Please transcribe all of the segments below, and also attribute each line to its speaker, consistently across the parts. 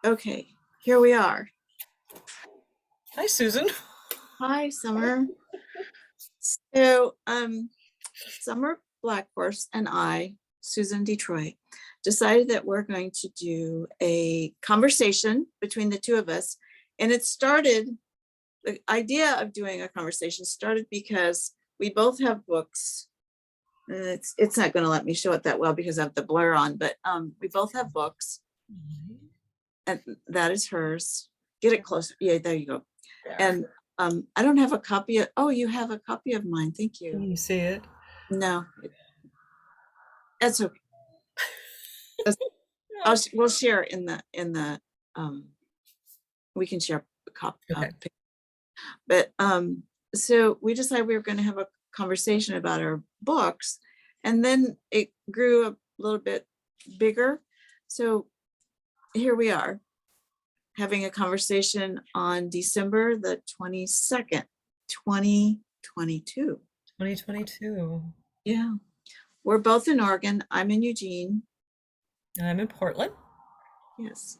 Speaker 1: Okay, here we are.
Speaker 2: Hi, Susan.
Speaker 1: Hi, Summer. So, Summer Blackhorse and I, Susan Detroit, decided that we're going to do a conversation between the two of us. And the idea of doing a conversation started because we both have books. It's not going to let me show it that well because I have the blur on, but we both have books, and that is hers. Get it closer. Yeah, there you go. And I don't have a copy of, oh, you have a copy of mine. Thank
Speaker 2: Can
Speaker 1: you.
Speaker 2: you see it?
Speaker 1: No, that's okay.
Speaker 2: Yeah.
Speaker 1: We'll share um, we can share a copy.
Speaker 2: Okay.
Speaker 1: But so we decided we were going to have a conversation about our books, and then it grew a little bit bigger. So here we are having a conversation on December the 22nd, 2022.
Speaker 2: 2022.
Speaker 1: Yeah. We're both in Oregon. I'm in Eugene.
Speaker 2: I'm in Portland.
Speaker 1: Yes.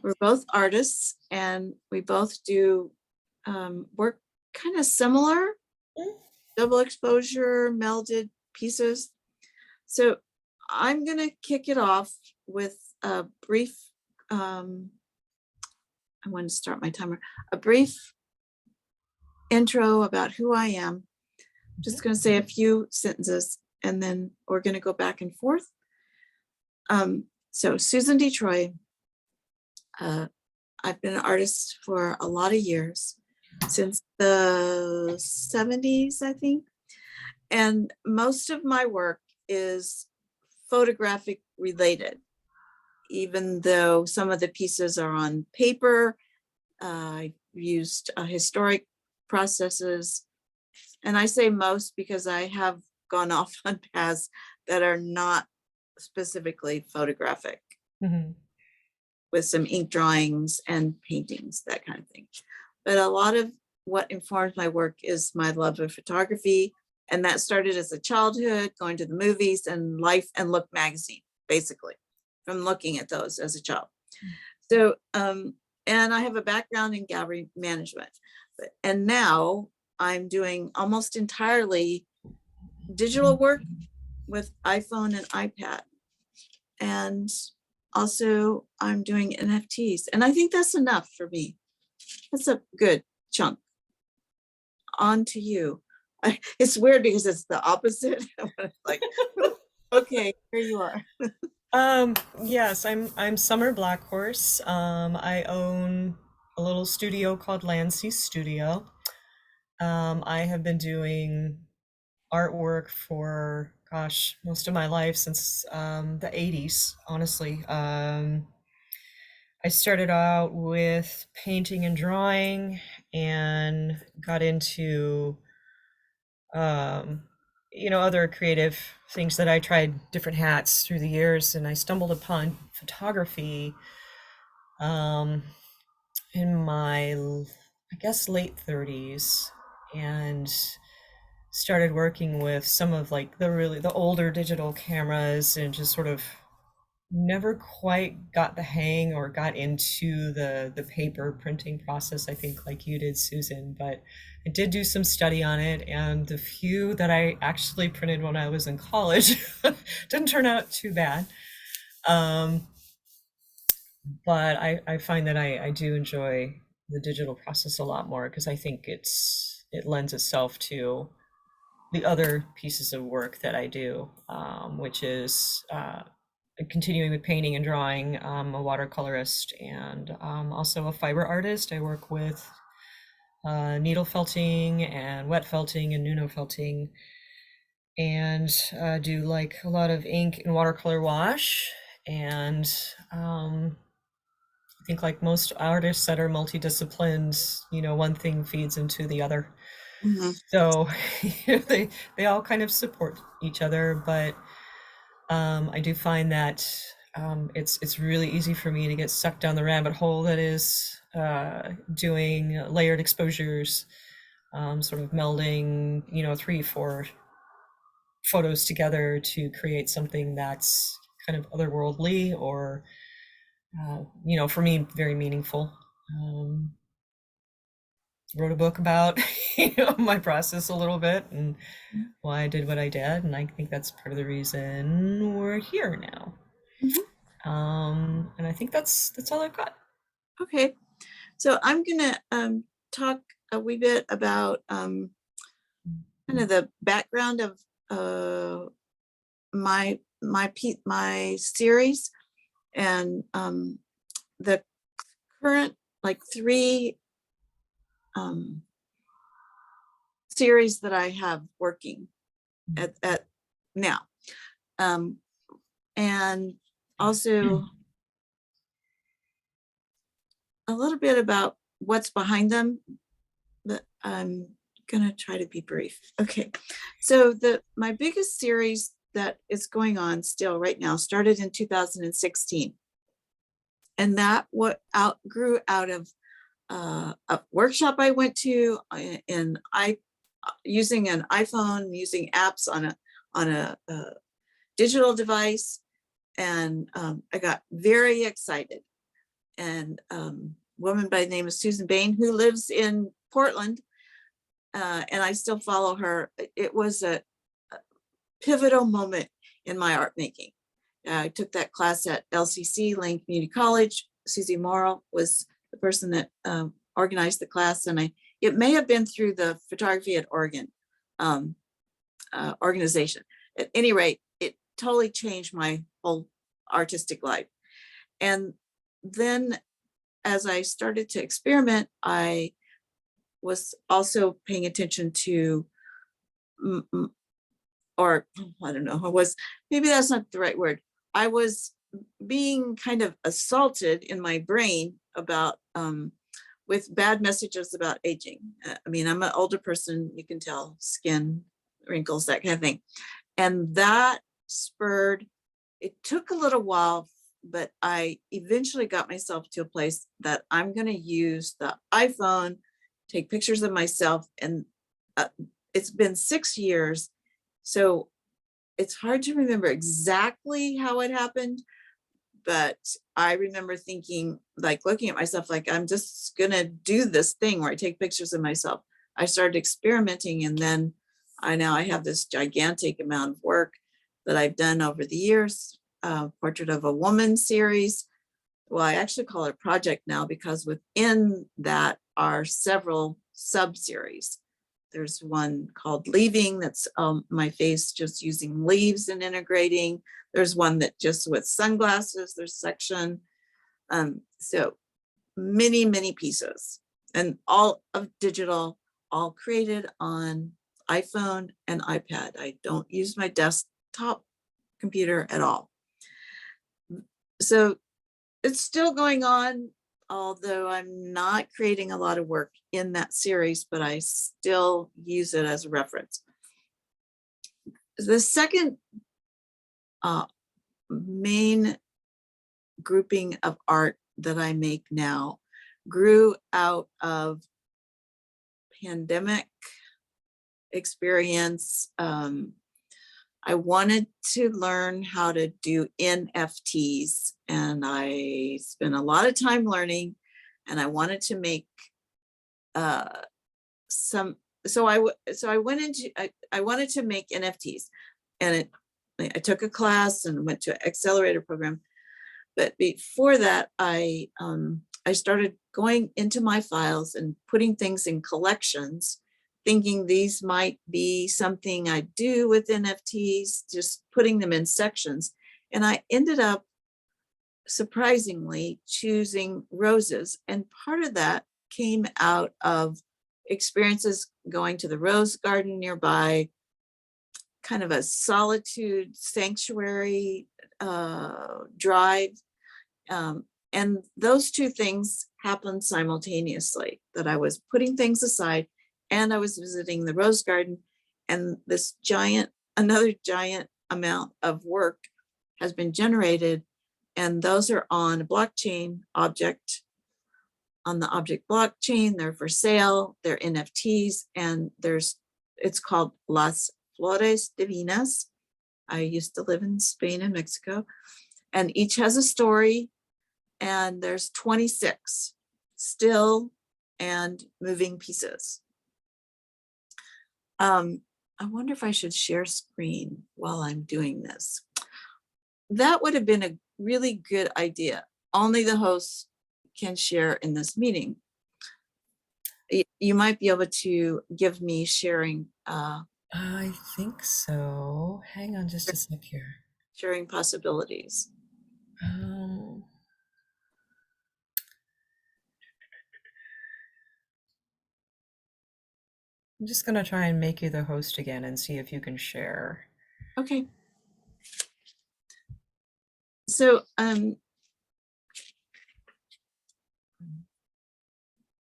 Speaker 1: We're both artists and we both do work kind of similar, double exposure, melded pieces. So I'm going to kick it off with a brief, I want to start my timer, a brief intro about who I am. I'm just going to say a few sentences and then we're going to go back and forth. So Susan Detroit, I've been an artist for a lot of years, since the 70s, I think. And most of my work is photographic related, even though some of the pieces are on paper. I used historic processes. And I say most because I have gone off on paths that are not specifically photographic, with some ink drawings and paintings, that kind of thing. But a lot of what informs my work is my love of photography. And that started as a childhood, going to the movies and Life and Look magazine, basically, from looking at those as a child. So, and I have a background in gallery management. And now I'm doing almost entirely digital work with iPhone and iPad. And also I'm doing NFTs. And I think that's enough for me. That's a good chunk. On to you. It's weird because it's the opposite. Like, okay, here you are.
Speaker 2: Yes, I'm Summer Blackhorse. I own a little studio called Lancy Studio. I have been doing artwork for, gosh, most of my life since the 80s, honestly. I started out with painting and drawing and got into um, other creative things that I tried different hats through the years, and I stumbled upon photography um, in my, I guess, late 30s, and started working with some of like the older digital cameras, and just sort of never quite got the hang or got into the paper printing process, I think, like you did, Susan. But I did do some study on it, and the few that I actually printed when I was in college didn't turn out too bad. Um, but I find that I do enjoy the digital process a lot more, because I think it lends itself to the other pieces of work that I do, which is continuing with painting and drawing. I'm a watercolorist and also a fiber artist. I work with needle felting and wet felting and Nuno felting, and do like a lot of ink and watercolor wash. And I think, like most artists that are multidisciplined, one thing feeds into the other.
Speaker 1: Mhm.
Speaker 2: So they all kind of support each other, but I do find that it's really easy for me to get sucked down the rabbit hole that is doing layered exposures, sort of melding, 3, 4 photos together to create something that's kind of otherworldly, or for me, very meaningful. Wrote a book about my process a little bit and why I did what I did, and I think that's part of the reason we're here now.
Speaker 1: Mhm.
Speaker 2: And I think that's all I've got.
Speaker 1: Okay, so I'm gonna talk a wee bit about kind of the background of my series, and the current like three series that I have working at now, and also a little bit about what's behind them, but I'm gonna try to be brief. Okay, so my biggest series that is going on still right now started in 2016, and that grew out of a workshop I went to, and using an iPhone, using apps on a digital device, and I got very excited. And woman by the name of Susan Bain, who lives in Portland, and I still follow her. It was a pivotal moment in my art making. I took that class at LCC, Lane Community College. Susie Morrow was the person that organized the class, and it may have been through the Photography at Oregon organization. At any rate, it totally changed my whole artistic life. And then as I started to experiment, I was also paying attention to, or I don't know, maybe that's not the right word. I was being kind of assaulted in my brain about, with bad messages about aging. I mean, I'm an older person, you can tell, skin, wrinkles, that kind of thing. And that it took a little while, but I eventually got myself to a place that I'm going to use the iPhone, take pictures of myself. And it's been 6 years, so it's hard to remember exactly how it happened, but I remember thinking, like looking at myself, like I'm just going to do this thing where I take pictures of myself. I started experimenting, and then now I have this gigantic amount of work that I've done over the years. Portrait of a Woman series. Well, I actually call it a project now, because within that are several sub-series. There's one called Leaving, that's my face just using leaves and integrating. There's one that just with sunglasses, there's section. So many, many pieces, and all of digital, all created on iPhone and iPad. I don't use my desktop computer at all. So it's still going on, although I'm not creating a lot of work in that series, but I still use it as a reference. The second main grouping of art that I make now grew out of pandemic experience. I wanted to learn how to do NFTs, and I spent a lot of time learning, and I wanted to make some. So I wanted to make NFTs, and I took a class and went to an accelerator program. But before that, I started going into my files and putting things in collections, thinking these might be something I do with NFTs, just putting them in sections. And I ended up surprisingly choosing roses. And part of that came out of experiences going to the rose garden nearby, kind of a solitude sanctuary drive. And those two things happened simultaneously, that I was putting things aside and I was visiting the rose garden, and another giant amount of work has been generated. And those are on a blockchain object, on the object blockchain. They're for sale, they're NFTs, and it's called Las Flores Divinas. I used to live in Spain and Mexico, and each has a story. and there's 26 still and moving pieces. I wonder if I should share screen while I'm doing this. That would have been a really good idea. Only the hosts can share in this meeting. You might be able to give me sharing
Speaker 2: I think so. Hang on just a sec here.
Speaker 1: sharing possibilities.
Speaker 2: Um, I'm just gonna try and make you the host again and see if you can share.
Speaker 1: Okay. So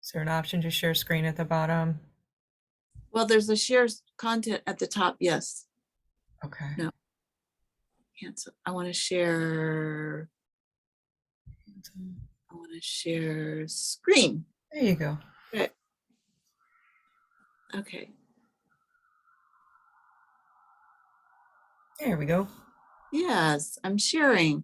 Speaker 2: Is there an option to share screen at the bottom?
Speaker 1: well, there's a share content at the top. Yes.
Speaker 2: Okay.
Speaker 1: No. Cancel. I want to share. I want to share screen.
Speaker 2: There you go.
Speaker 1: Okay. Okay.
Speaker 2: There we go.
Speaker 1: Yes, I'm sharing.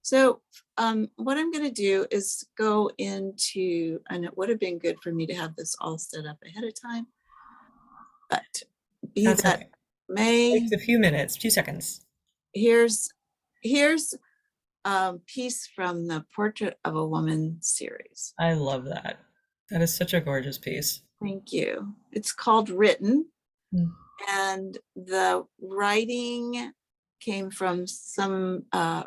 Speaker 1: So what I'm going to do is go into, and it would have been good for me to have this all set up ahead of time, but be
Speaker 2: That's
Speaker 1: that
Speaker 2: okay.
Speaker 1: may,
Speaker 2: Takes a few minutes, 2 seconds.
Speaker 1: here's a piece from the Portrait of a Woman series.
Speaker 2: I love that. That is such a gorgeous piece.
Speaker 1: Thank you. It's called Written,
Speaker 2: Mm.
Speaker 1: and the writing came from some a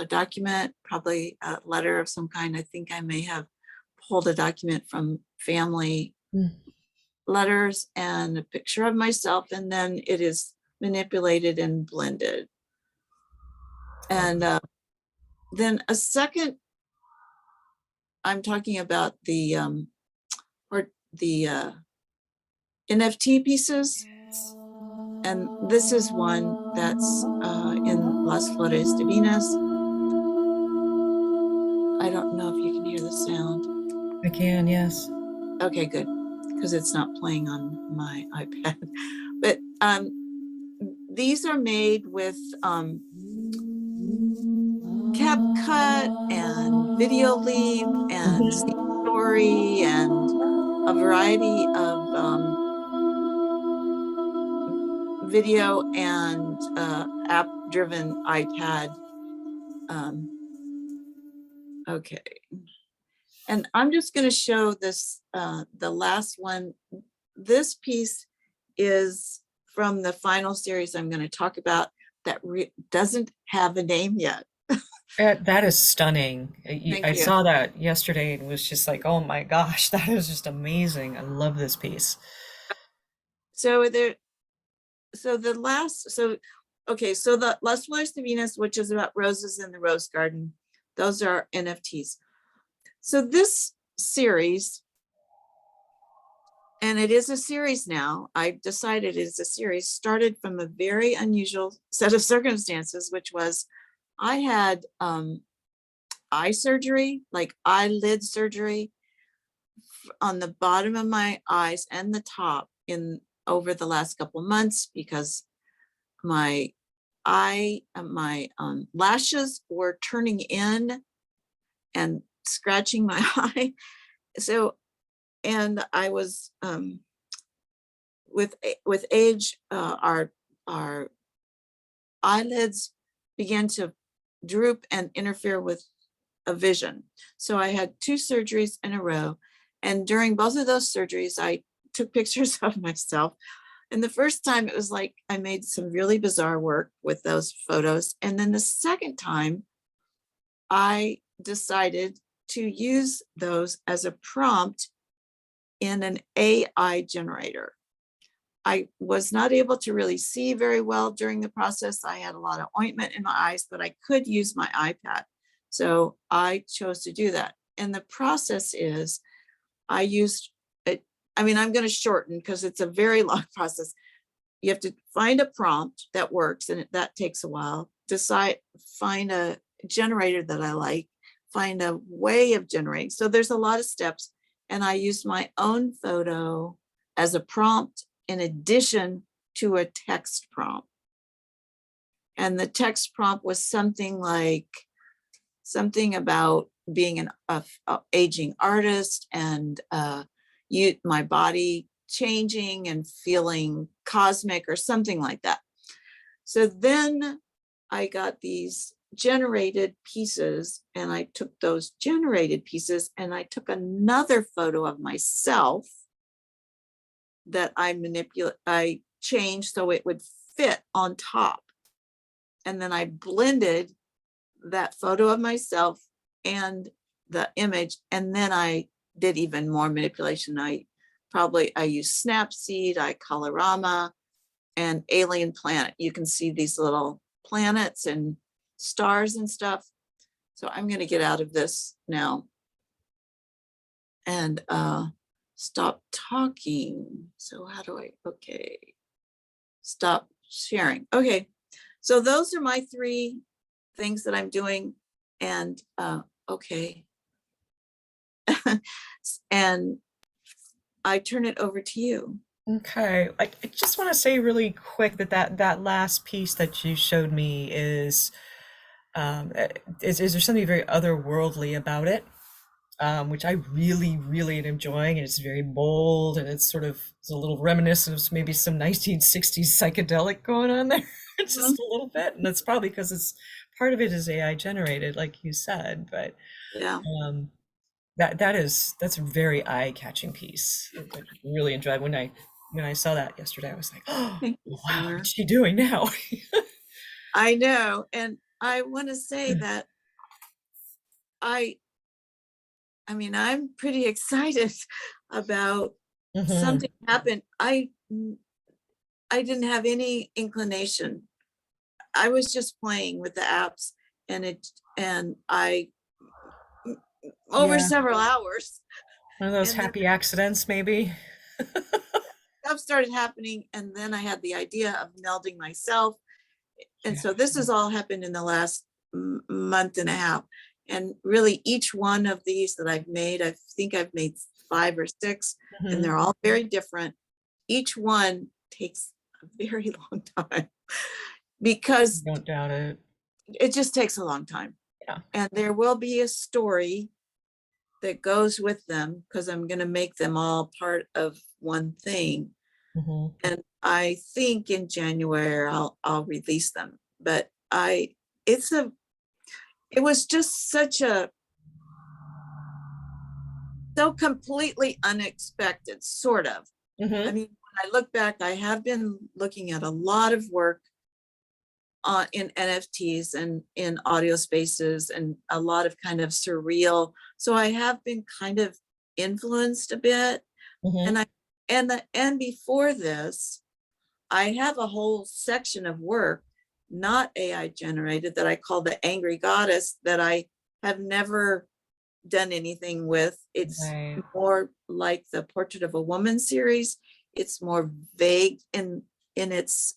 Speaker 1: document, probably a letter of some kind. I think I may have pulled a document from family
Speaker 2: Mm.
Speaker 1: letters and a picture of myself, and then it is manipulated and blended. And then a second, I'm talking about the NFT pieces. And this is one that's in Las Flores Divinas. I don't know if you can hear the sound.
Speaker 2: I can, yes.
Speaker 1: Okay, good, because it's not playing on my iPad. But these are made with CapCut and Video Leap and Story and a variety of video and app-driven iPad. Okay. And I'm just going to show this, the last one. This piece is from the final series I'm going to talk about that doesn't have a name yet.
Speaker 2: That is stunning.
Speaker 1: Thank
Speaker 2: I
Speaker 1: you.
Speaker 2: saw that yesterday and was just like, oh my gosh, that is just amazing. I love this piece.
Speaker 1: So the Las Flores Divinas, which is about roses in the rose garden, those are NFTs. So this series, and it is a series now, I've decided it is a series, started from a very unusual set of circumstances, which was I had eye surgery, like eyelid surgery on the bottom of my eyes and the top over the last couple months, because my lashes were turning in and scratching my eye. So, and I was with age, our eyelids began to droop and interfere with a vision. So I had 2 surgeries in a row, and during both of those surgeries, I took pictures of myself. And the first time it was like I made some really bizarre work with those photos. And then the second time I decided to use those as a prompt in an AI generator. I was not able to really see very well during the process. I had a lot of ointment in my eyes, but I could use my iPad. So I chose to do that. And the process is I used it. I mean, I'm going to shorten because it's a very long process. You have to find a prompt that works, and that takes a while. Find a generator that I like, find a way of generating. So there's a lot of steps. And I used my own photo as a prompt in addition to a text prompt. And the text prompt was something about being a aging artist and my body changing and feeling cosmic or something like that. So then I got these generated pieces, and I took those generated pieces and I took another photo of myself that I changed so it would fit on top. And then I blended that photo of myself and the image, and then I did even more manipulation. I used Snapseed, Colorama, and Alien Planet. You can see these little planets and stars and stuff. So I'm going to get out of this now and stop talking. So how do okay, stop sharing. Okay, so those are my 3 things that I'm doing. And okay. And I turn it over to you.
Speaker 2: Okay, I just want to say really quick that last piece that you showed me is there something very otherworldly about it, which I really am enjoying, and it's very bold, and it's a little reminiscent of maybe some 1960s psychedelic going on there, just a little bit, and that's probably because it's part of it is AI generated, like you said, but
Speaker 1: Yeah.
Speaker 2: that's a very eye-catching piece. I really enjoyed when I saw that yesterday. I was like, oh,
Speaker 1: Thank you,
Speaker 2: wow,
Speaker 1: Summer.
Speaker 2: what's she doing now?
Speaker 1: I know. And I want to say that I mean, I'm pretty excited about
Speaker 2: Hmm.
Speaker 1: something happened. I didn't have any inclination. I was just playing with the apps, and I over
Speaker 2: Yeah,
Speaker 1: several hours,
Speaker 2: one of those
Speaker 1: and then
Speaker 2: happy accidents, maybe.
Speaker 1: stuff started happening, and then I had the idea of melding myself. And
Speaker 2: Yeah.
Speaker 1: so this has all happened in the last month and a half. And really each one of these that I've made, I think I've made 5 or 6, and
Speaker 2: Hmm.
Speaker 1: they're all very different. Each one takes a very long time because
Speaker 2: Don't doubt it.
Speaker 1: it just takes a long time.
Speaker 2: Yeah.
Speaker 1: And there will be a story that goes with them because I'm going to make them all part of one thing.
Speaker 2: Hmm.
Speaker 1: And I think in January I'll release them. But it's a it was just so completely unexpected, sort of. I
Speaker 2: Hmm.
Speaker 1: mean, when I look back, I have been looking at a lot of work in NFTs and in audio spaces and a lot of kind of surreal. So I have been kind of influenced a bit.
Speaker 2: Hmm.
Speaker 1: And and before this, I have a whole section of work, not AI generated, that I call the Angry Goddess, that I have never done anything with. It's
Speaker 2: Right.
Speaker 1: more like the Portrait of a Woman series. It's more vague in its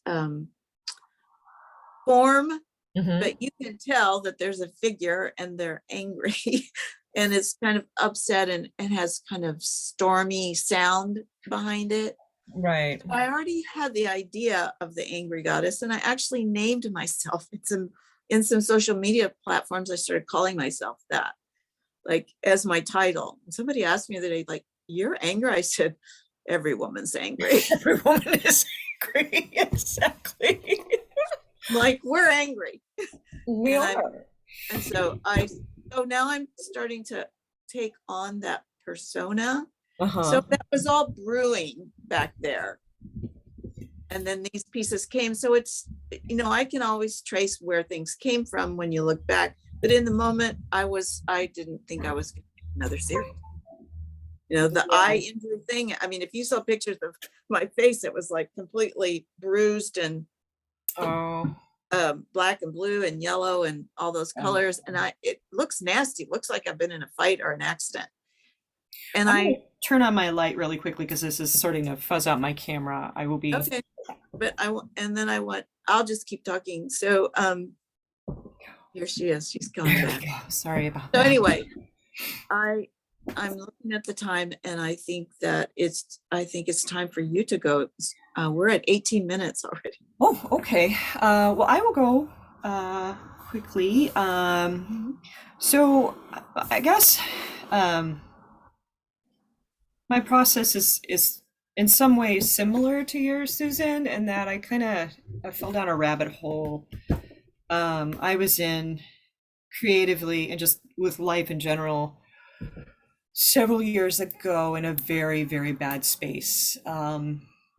Speaker 1: form,
Speaker 2: Hmm.
Speaker 1: but you can tell that there's a figure and they're angry and it's kind of upset and has kind of stormy sound behind it.
Speaker 2: Right.
Speaker 1: I already had the idea of the Angry Goddess, and I actually named myself in some social media platforms. I started calling myself that, like as my title. And somebody asked me the other day, like, "You're angry?" I said, "Every woman's angry."
Speaker 2: Every woman is angry. Exactly.
Speaker 1: Like, we're angry.
Speaker 2: We
Speaker 1: And
Speaker 2: are.
Speaker 1: so now I'm starting to take on that persona. So
Speaker 2: Uh-huh.
Speaker 1: that was all brewing back there. And then these pieces came. So it's, I can always trace where things came from when you look back. But in the moment, I didn't think I was going to make another series. The
Speaker 2: Yeah.
Speaker 1: eye injury thing. I mean, if you saw pictures of my face, it was like completely bruised and
Speaker 2: Oh.
Speaker 1: black and blue and yellow and all those
Speaker 2: Yeah.
Speaker 1: colors. And it looks nasty. It looks like I've been in a fight or an accident. And
Speaker 2: I'm gonna turn on my light really quickly because this is starting to fuzz out my camera. I will be.
Speaker 1: okay, but and then I'll just keep talking. So, here she is. She's coming
Speaker 2: There
Speaker 1: back.
Speaker 2: we go. Sorry about
Speaker 1: So
Speaker 2: that.
Speaker 1: anyway, I I'm looking at the time, and I think it's time for you to go. We're at 18 minutes already.
Speaker 2: Oh, okay. Well, I will go. Uh, quickly.
Speaker 1: Mhm.
Speaker 2: So I guess um, my process is in some ways similar to yours, Susan, in that I fell down a rabbit hole. I was in creatively and just with life in general several years ago in a very, very bad space.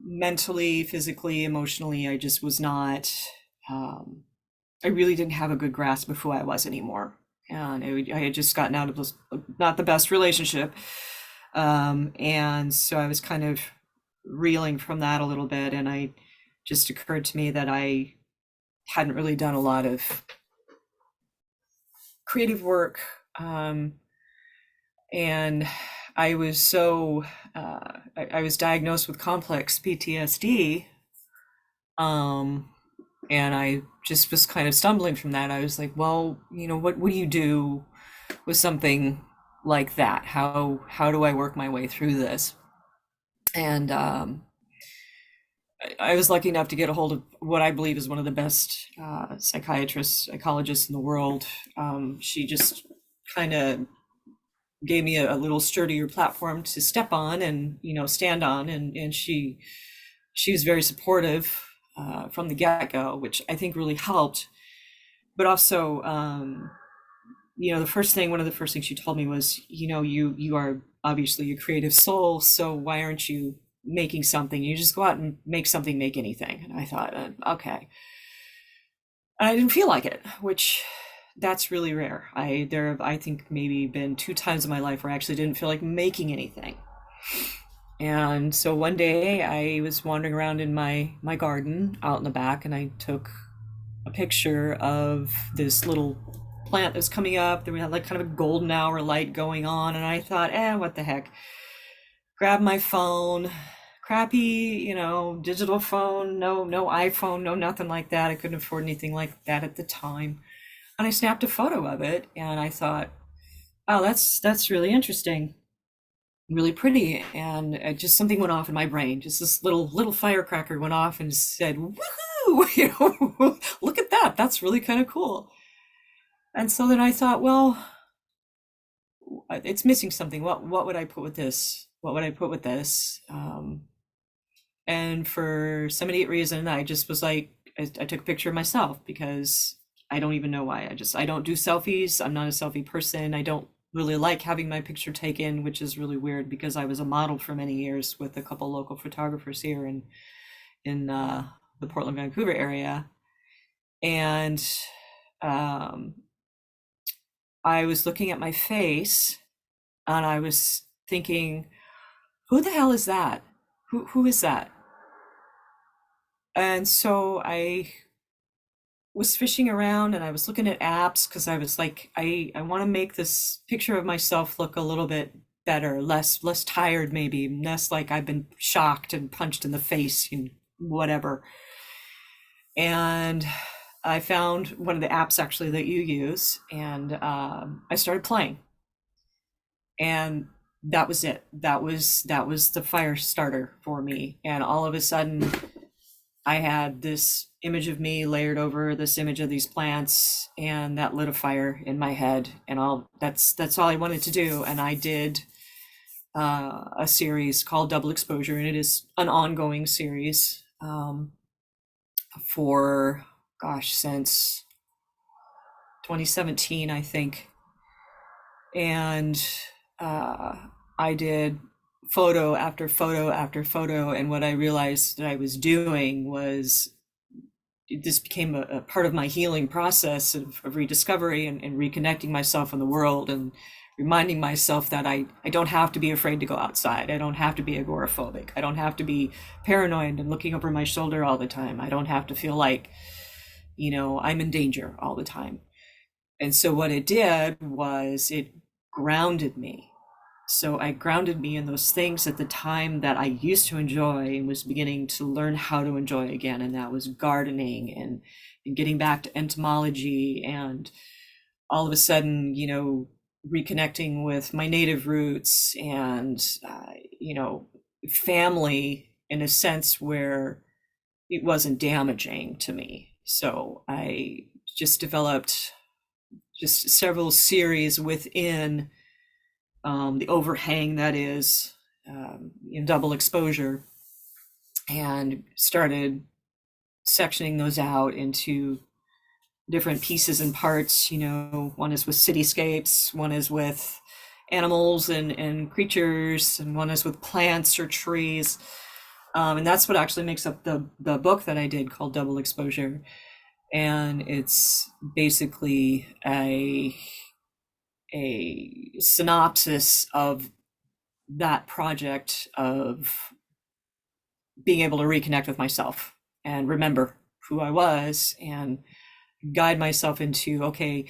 Speaker 2: Mentally, physically, emotionally, I just was not, um, I really didn't have a good grasp of who I was anymore. And I had just gotten out of this, not the best relationship. And so I was kind of reeling from that a little bit. And I just occurred to me that I hadn't really done a lot of creative work. Um, and I was so I was diagnosed with complex PTSD, um, and I just was kind of stumbling from that. I was like, well, what do you do with something like that? How do I work my way through this? And I was lucky enough to get a hold of what I believe is one of the best psychiatrists, psychologists in the world. She just kind of gave me a little sturdier platform to step on and stand on, and she was very supportive from the get-go, which I think really helped. But also, one of the first things she told me was, you are obviously a creative soul, so why aren't you making something? You just go out and make something, make anything. And I thought, okay. I didn't feel like it, which that's really rare. There have, I think, maybe been two times in my life where I actually didn't feel like making anything. And so one day I was wandering around in my garden out in the back, and I took a picture of this little plant that was coming up. Then we had like kind of a golden hour light going on, and I thought, what the heck? Grab my phone, crappy, digital phone, no iPhone, no nothing like that. I couldn't afford anything like that at the time. And I snapped a photo of it, and I thought, oh, that's really interesting, really pretty. And just something went off in my brain. Just this little firecracker went off and said, "Woohoo! Look at that. That's really kind of cool." And so then I thought, well, it's missing something. What would I put with this? What would I put with this? And for some idiot reason, I just was like, I took a picture of myself because I don't even know why. I don't do selfies. I'm not a selfie person. I don't really like having my picture taken, which is really weird because I was a model for many years with a couple local photographers here in the Portland, Vancouver area. And um, I was looking at my face and I was thinking, who the hell is that? Who is that? And so I was fishing around and I was looking at apps because I was like, I want to make this picture of myself look a little bit better, less tired, maybe less like I've been shocked and punched in the face and whatever. And I found one of the apps actually that you use, and I started playing, and that was it. That was the fire starter for me. And all of a sudden, I had this image of me layered over this image of these plants, and that lit a fire in my head. And that's all I wanted to do. And I did a series called Double Exposure, and it is an ongoing series for since 2017, I think. And uh, I did photo after photo after photo, and what I realized that I was doing was this became a part of my healing process of rediscovery and reconnecting myself in the world, and reminding myself that I don't have to be afraid to go outside. I don't have to be agoraphobic. I don't have to be paranoid and looking over my shoulder all the time. I don't have to feel like, I'm in danger all the time. And so what it did was it grounded me. So I grounded me in those things at the time that I used to enjoy and was beginning to learn how to enjoy again. And that was gardening and getting back to entomology, and all of a sudden, reconnecting with my native roots and, family in a sense where it wasn't damaging to me. So I just developed just several series within the overhang that is in double exposure, and started sectioning those out into different pieces and parts. One is with cityscapes, one is with animals and creatures, and one is with plants or trees. And that's what actually makes up the book that I did called Double Exposure. And it's basically a synopsis of that project of being able to reconnect with myself and remember who I was and guide myself into, okay,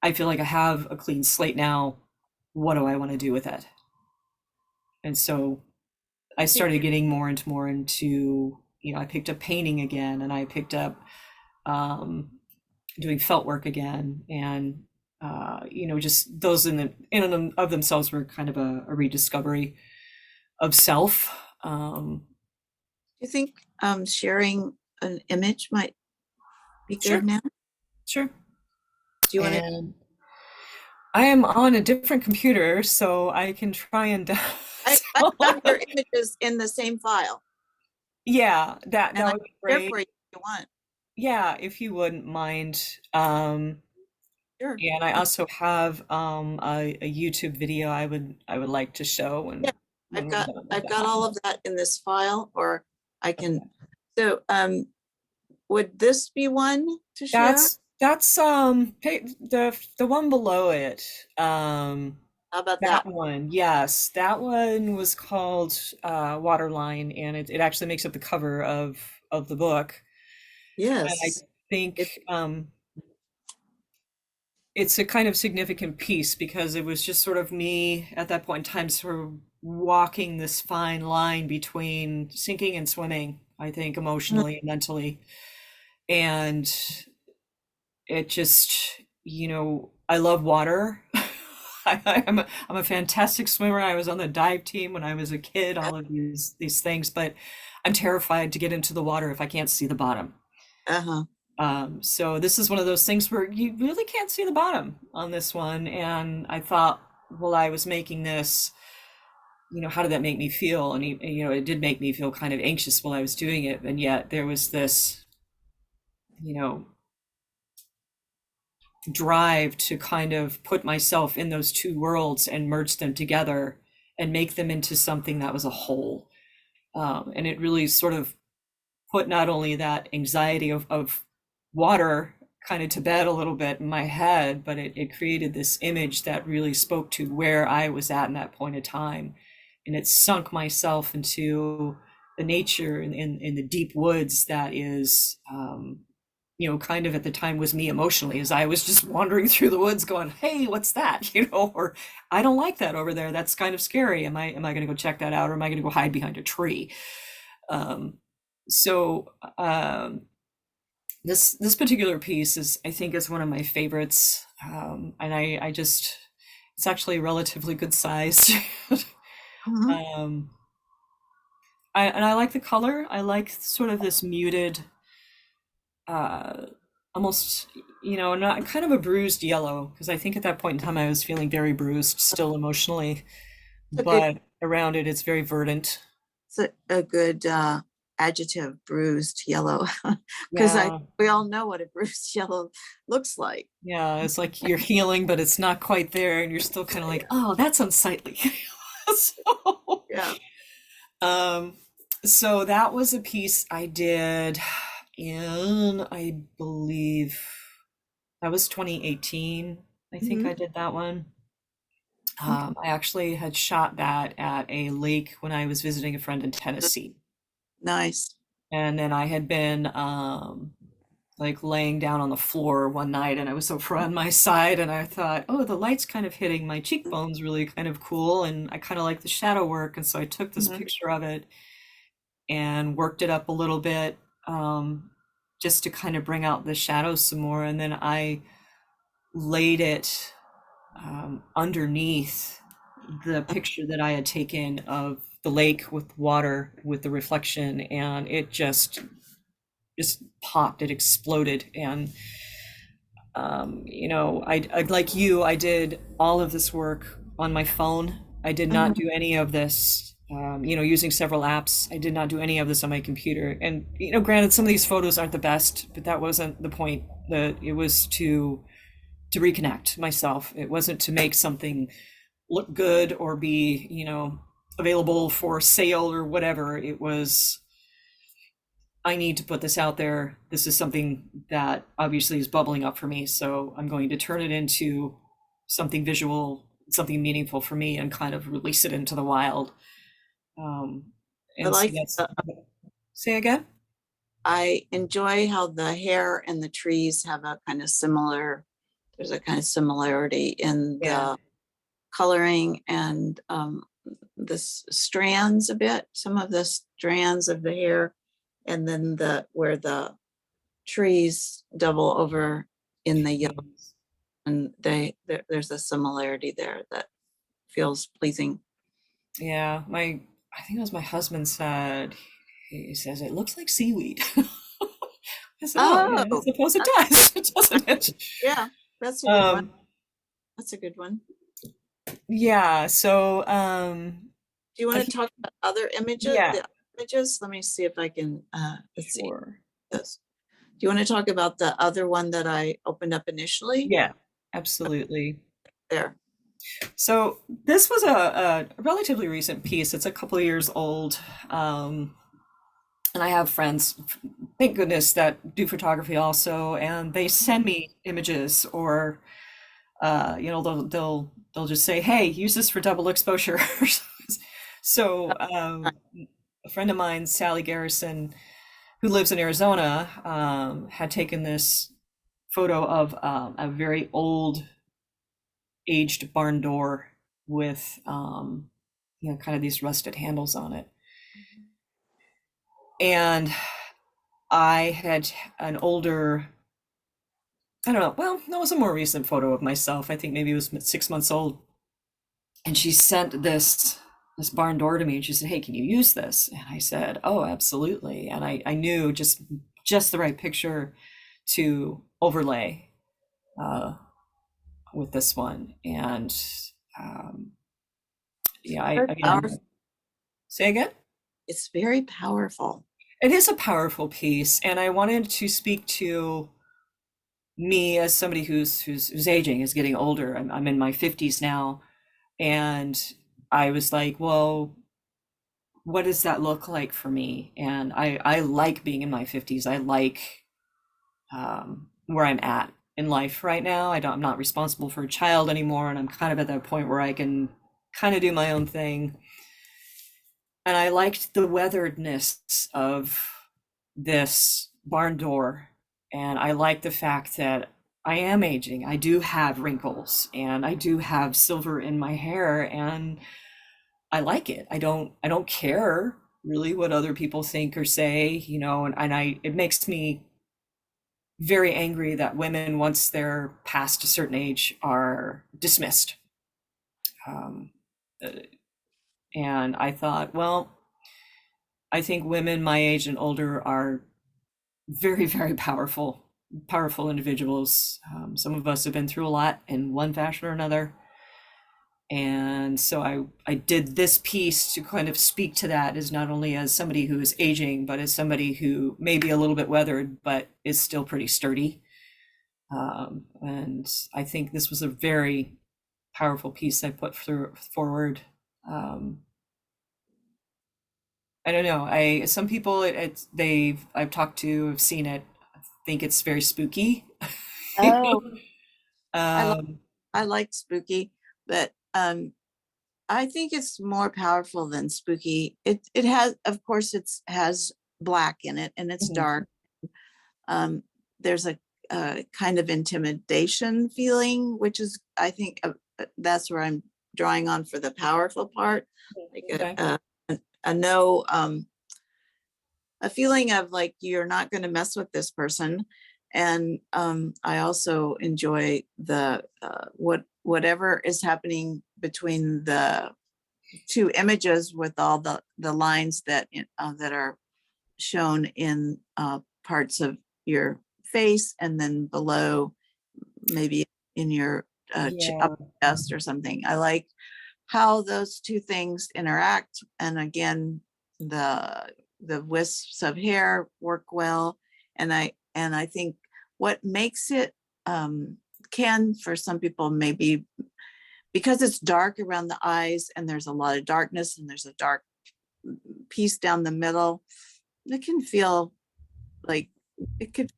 Speaker 2: I feel like I have a clean slate now. What do I want to do with it? And so I started getting more into, I picked up painting again, and I picked up um, doing felt work again. And, just those in and of themselves were kind of a rediscovery of self.
Speaker 1: Do you think sharing an image might be
Speaker 2: Sure,
Speaker 1: good now?
Speaker 2: sure.
Speaker 1: Do you want to?
Speaker 2: And I am on a different computer, so I can try and
Speaker 1: I have your images in the same file,
Speaker 2: yeah, that
Speaker 1: and I
Speaker 2: that
Speaker 1: can
Speaker 2: would be
Speaker 1: share
Speaker 2: great.
Speaker 1: for you if you want.
Speaker 2: Yeah, if you wouldn't mind.
Speaker 1: Sure.
Speaker 2: And I also have a YouTube video I would like to show
Speaker 1: Yeah,
Speaker 2: when we're done with
Speaker 1: I've got all
Speaker 2: that.
Speaker 1: of that in this file, or I can.
Speaker 2: Okay.
Speaker 1: So, would this be one to share?
Speaker 2: That's the one below it.
Speaker 1: How about
Speaker 2: That
Speaker 1: that?
Speaker 2: one, yes, that one was called Waterline, and it actually makes up the cover of the book. And I
Speaker 1: Yes. It,
Speaker 2: think it's a kind of significant piece because it was just sort of me at that point in time, sort of walking this fine line between sinking and swimming, I think, emotionally and mentally. And it just, I love water. I'm a fantastic swimmer. I was on the dive team when I was a kid, all of these things, but I'm terrified to get into the water if I can't see the bottom.
Speaker 1: uh-huh.
Speaker 2: So this is one of those things where you really can't see the bottom on this one. And I thought, while I was making this, how did that make me feel? And it did make me feel kind of anxious while I was doing it. And yet there was this, you know, drive to kind of put myself in those two worlds and merge them together and make them into something that was a whole. And it really sort of put not only that anxiety of water kind of to bed a little bit in my head, but it created this image that really spoke to where I was at in that point of time. And it sunk myself into the nature in the deep woods that is, kind of at the time was me emotionally, as I was just wandering through the woods going, hey, what's that? Or I don't like that over there. That's kind of scary. Am I going to go check that out, or am I going to go hide behind a tree? Um, so this particular piece is, I think, is one of my favorites, and I just, it's actually relatively good sized.
Speaker 1: Mhm.
Speaker 2: um, and I like the color. I like sort of this muted, uh, almost, not kind of a bruised yellow, because I think at that point in time I was feeling very bruised, still emotionally,
Speaker 1: It's a good,
Speaker 2: but around it, it's very verdant.
Speaker 1: it's a good adjective, bruised yellow, because I
Speaker 2: Yeah.
Speaker 1: we all know what a bruised yellow looks like.
Speaker 2: Yeah, it's like you're healing, but it's not quite there, and you're still kind of like, oh, that's unsightly. so,
Speaker 1: Yeah.
Speaker 2: um, so that was a piece I did in, I believe, that was 2018. I think
Speaker 1: Hmm.
Speaker 2: I did that one.
Speaker 1: Okay.
Speaker 2: I actually had shot that at a lake when I was visiting a friend in Tennessee.
Speaker 1: Nice.
Speaker 2: And then I had been like laying down on the floor one night, and I was over on my side, and I thought, oh, the light's kind of hitting my cheekbones, really kind of cool, and I kind of like the shadow work. And so I took this
Speaker 1: Mhm.
Speaker 2: picture of it and worked it up a little bit, just to kind of bring out the shadows some more. And then I laid it underneath the picture that I had taken of the lake with water with the reflection, and it just popped, it exploded. And You know, I like you, I did all of this work on my phone. I did not
Speaker 1: Mhm.
Speaker 2: do any of this, you know, using several apps. I did not do any of this on my computer. And, you know, granted, some of these photos aren't the best, but that wasn't the point. It was to reconnect myself. It wasn't to make something look good or be, you know, available for sale or whatever. It was, I need to put this out there. This is something that obviously is bubbling up for me. So I'm going to turn it into something visual, something meaningful for me, and kind of release it into the wild. Um,
Speaker 1: I
Speaker 2: and so
Speaker 1: like,
Speaker 2: that's, say again?
Speaker 1: I enjoy how the hair and the trees have a kind of similar, there's a kind of similarity in
Speaker 2: Yeah.
Speaker 1: the coloring and the strands a bit, some of the strands of the hair, and then the where the trees double over in the yellow, and there's a similarity there that feels pleasing.
Speaker 2: Yeah. I think it was my husband said, he says, it looks like seaweed. I said, oh, yeah, I
Speaker 1: Oh,
Speaker 2: suppose it
Speaker 1: uh,
Speaker 2: does, doesn't it?
Speaker 1: yeah, that's a good one.
Speaker 2: Um,
Speaker 1: That's a good one.
Speaker 2: yeah. So,
Speaker 1: Do you
Speaker 2: I
Speaker 1: want to
Speaker 2: think,
Speaker 1: talk about other images?
Speaker 2: yeah,
Speaker 1: The images. Let me see if I can. Let's see
Speaker 2: sure.
Speaker 1: this. Do you want to talk about the other one that I opened up initially?
Speaker 2: Yeah, absolutely.
Speaker 1: There.
Speaker 2: So this was a relatively recent piece. It's a couple of years old. Um, and I have friends, thank goodness, that do photography also, and they send me images or you know, they'll just say, "Hey, use this for double exposure." So a friend of mine, Sally Garrison, who lives in Arizona, had taken this photo of a very old, aged barn door with you know, kind of these rusted handles on it. And I had an older, I don't know, well, no, it was a more recent photo of myself. I think maybe it was 6 months old. And she sent this barn door to me and she said, "Hey, can you use this?" And I said, "Oh, absolutely." And I knew just the right picture to overlay uh, with this one. And um, yeah, I
Speaker 1: Very
Speaker 2: again,
Speaker 1: powerful.
Speaker 2: say again?
Speaker 1: It's very powerful.
Speaker 2: It is a powerful piece, and I wanted to speak to me as somebody who's aging, is getting older. I'm in my 50s now, and I was like, well, what does that look like for me? And I like being in my 50s. I like where I'm at in life right now. I'm not responsible for a child anymore, and I'm kind of at that point where I can kind of do my own thing. And I liked the weatheredness of this barn door. And I like the fact that I am aging. I do have wrinkles and I do have silver in my hair and I like it. I don't care really what other people think or say, you know, and it makes me very angry that women, once they're past a certain age, are dismissed. Um, uh, and I thought, well, I think women my age and older are very, very powerful individuals. Some of us have been through a lot in one fashion or another. And so I did this piece to kind of speak to that, as not only as somebody who is aging, but as somebody who may be a little bit weathered, but is still pretty sturdy. And I think this was a very powerful piece I put forward. Um, I don't know. Some people I've talked to, have seen it, think it's very spooky. You know?
Speaker 1: Oh, I like
Speaker 2: Um,
Speaker 1: I like spooky, but I think it's more powerful than spooky. It has, of course, it's has black in it and it's
Speaker 2: mhm,
Speaker 1: dark. Um, there's a kind of intimidation feeling, which is, I think, that's where I'm drawing on for the powerful part, like
Speaker 2: okay.
Speaker 1: a no, a feeling of like you're not going to mess with this person. And I also enjoy the whatever is happening between the two images with all the lines that are shown in parts of your face and then below maybe in your
Speaker 2: Yeah.
Speaker 1: upper chest or something. I like how those two things interact. And again, the wisps of hair work well. And I think what makes it can for some people maybe because it's dark around the eyes and there's a lot of darkness and there's a dark piece down the middle, it can feel like it could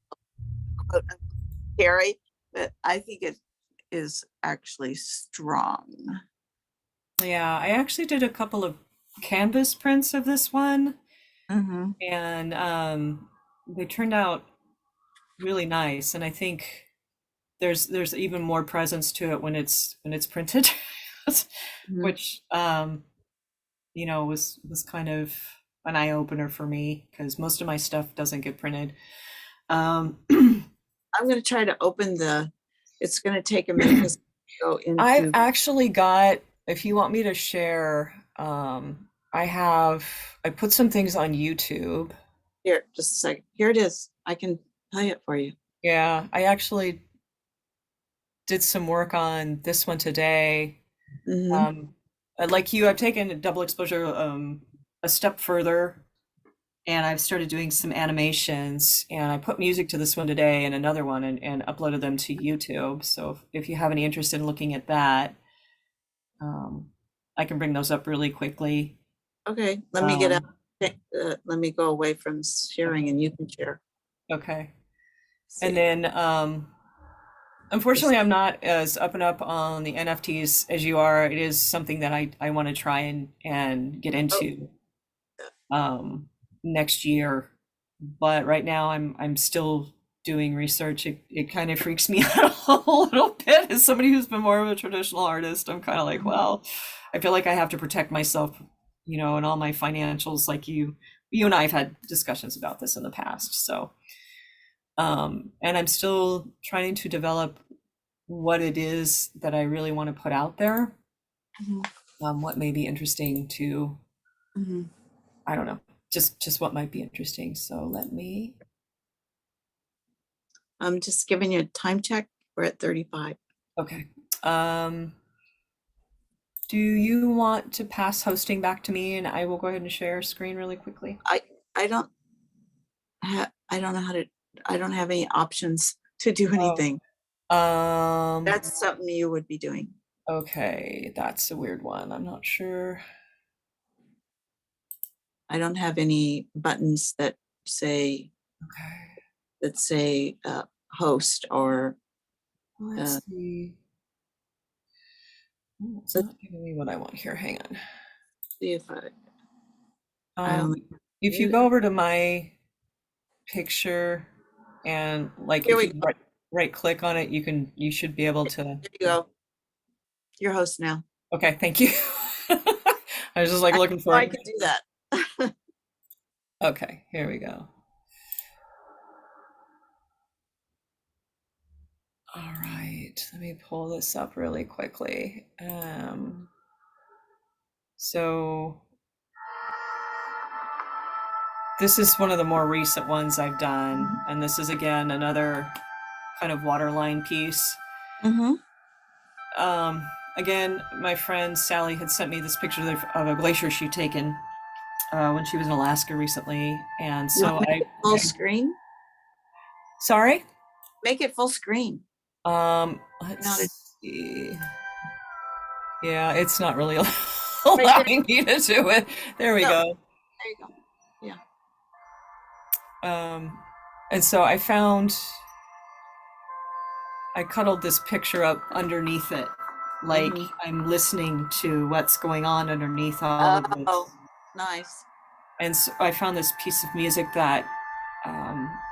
Speaker 1: quote unquote, scary, but I think it is actually strong.
Speaker 2: Yeah, I actually did a couple of canvas prints of this one,
Speaker 1: Mm-hmm.
Speaker 2: and they turned out really nice. And I think there's even more presence to it when it's printed,
Speaker 1: Mm-hmm.
Speaker 2: which was kind of an eye opener for me because most of my stuff doesn't get printed. Um,
Speaker 1: I'm going to try to open it's going to take a minute because go
Speaker 2: I've
Speaker 1: into
Speaker 2: actually got, if you want me to share, I put some things on YouTube.
Speaker 1: here, just a second. Here it is. I can play it for you.
Speaker 2: Yeah, I actually did some work on this one today.
Speaker 1: Mm-hmm.
Speaker 2: Um, like you, I've taken double exposure a step further, and I've started doing some animations, and I put music to this one today and another one and uploaded them to YouTube. So if you have any interest in looking at that, um, I can bring those up really quickly.
Speaker 1: Okay, let me get out.
Speaker 2: Um,
Speaker 1: Let me go away from sharing and you can share.
Speaker 2: okay. And
Speaker 1: See,
Speaker 2: then unfortunately, I'm not as up and up on the NFTs as you are. It is something that I want to try and get
Speaker 1: oh,
Speaker 2: into next year. But right now I'm still doing research. It kind of freaks me out a little bit as somebody who's been more of a traditional artist. I'm kind of like,
Speaker 1: mhm.
Speaker 2: well, I feel like I have to protect myself, and all my financials. Like you and I have had discussions about this in the past. So and I'm still trying to develop what it is that I really want to put out there.
Speaker 1: Mhm,
Speaker 2: What may be interesting to,
Speaker 1: mhm.
Speaker 2: I don't know, just what might be interesting. So let me.
Speaker 1: I'm just giving you a time check. We're at 35.
Speaker 2: Okay. Um, do you want to pass hosting back to me and I will go ahead and share screen really quickly?
Speaker 1: I I don't I don't know how to. I don't have any options to do
Speaker 2: Oh,
Speaker 1: anything.
Speaker 2: um,
Speaker 1: That's something you would be doing.
Speaker 2: okay, that's a weird one. I'm not sure.
Speaker 1: I don't have any buttons say
Speaker 2: Okay,
Speaker 1: that say host or
Speaker 2: let's
Speaker 1: uh,
Speaker 2: see. Oh, it's
Speaker 1: let's
Speaker 2: not giving me what I want here. Hang on.
Speaker 1: see if I
Speaker 2: Um,
Speaker 1: only
Speaker 2: if you
Speaker 1: mute.
Speaker 2: go over to my picture and like
Speaker 1: Here
Speaker 2: if
Speaker 1: we
Speaker 2: you
Speaker 1: go.
Speaker 2: right click on it, you should be able to.
Speaker 1: Here you go. Your host now.
Speaker 2: Okay, thank you. I was just like
Speaker 1: I
Speaker 2: looking
Speaker 1: know
Speaker 2: for
Speaker 1: I
Speaker 2: it.
Speaker 1: could do that.
Speaker 2: Okay, here we go. All right, let me pull this up really quickly. So this is one of the more recent ones I've done, and this is again another kind of waterline piece.
Speaker 1: Mm-hmm.
Speaker 2: Again, my friend Sally had sent me this picture of a glacier she'd taken when she was in Alaska recently, and
Speaker 1: You
Speaker 2: so
Speaker 1: want to make
Speaker 2: I.
Speaker 1: it full screen?
Speaker 2: Sorry.
Speaker 1: Make it full screen. Not a,
Speaker 2: Let's see. Yeah, it's not really
Speaker 1: right there.
Speaker 2: allowing me to do it. There we
Speaker 1: No,
Speaker 2: go.
Speaker 1: there you go. Yeah.
Speaker 2: Um, and so I cuddled this picture up underneath it, like
Speaker 1: Mm-hmm.
Speaker 2: I'm listening to what's going on underneath all of this.
Speaker 1: Oh, nice.
Speaker 2: And so I found this piece of music that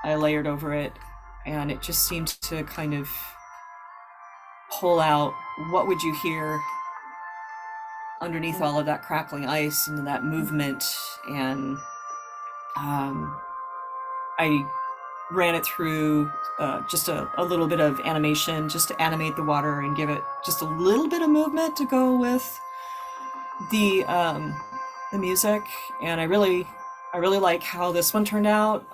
Speaker 2: I layered over it, and it just seemed to kind of pull out what would you hear underneath all of that crackling ice and that movement. And um, I ran it through just a little bit of animation just to animate the water and give it just a little bit of movement to go with the um, the music. And I really like how this one turned out.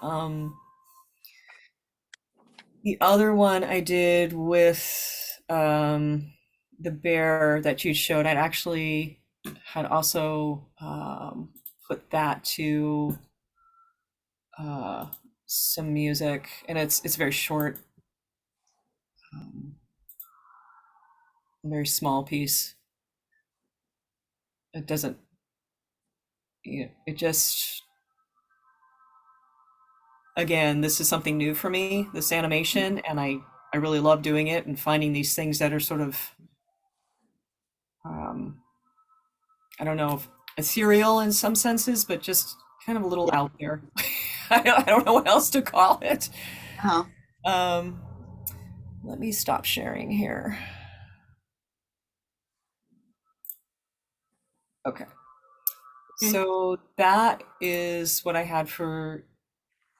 Speaker 2: The other one I did with the bear that you showed, I'd actually had also put that to uh, some music, and it's very short, um, a very small piece. It doesn't, it just, again, this is something new for me, this animation, and I really love doing it and finding these things that are sort of um, I don't know if ethereal in some senses, but just kind of a little
Speaker 1: Yeah.
Speaker 2: out there. I don't know what else to call it.
Speaker 1: Uh-huh.
Speaker 2: Um, Let me stop sharing here. Okay.
Speaker 1: Okay.
Speaker 2: So that is what I had for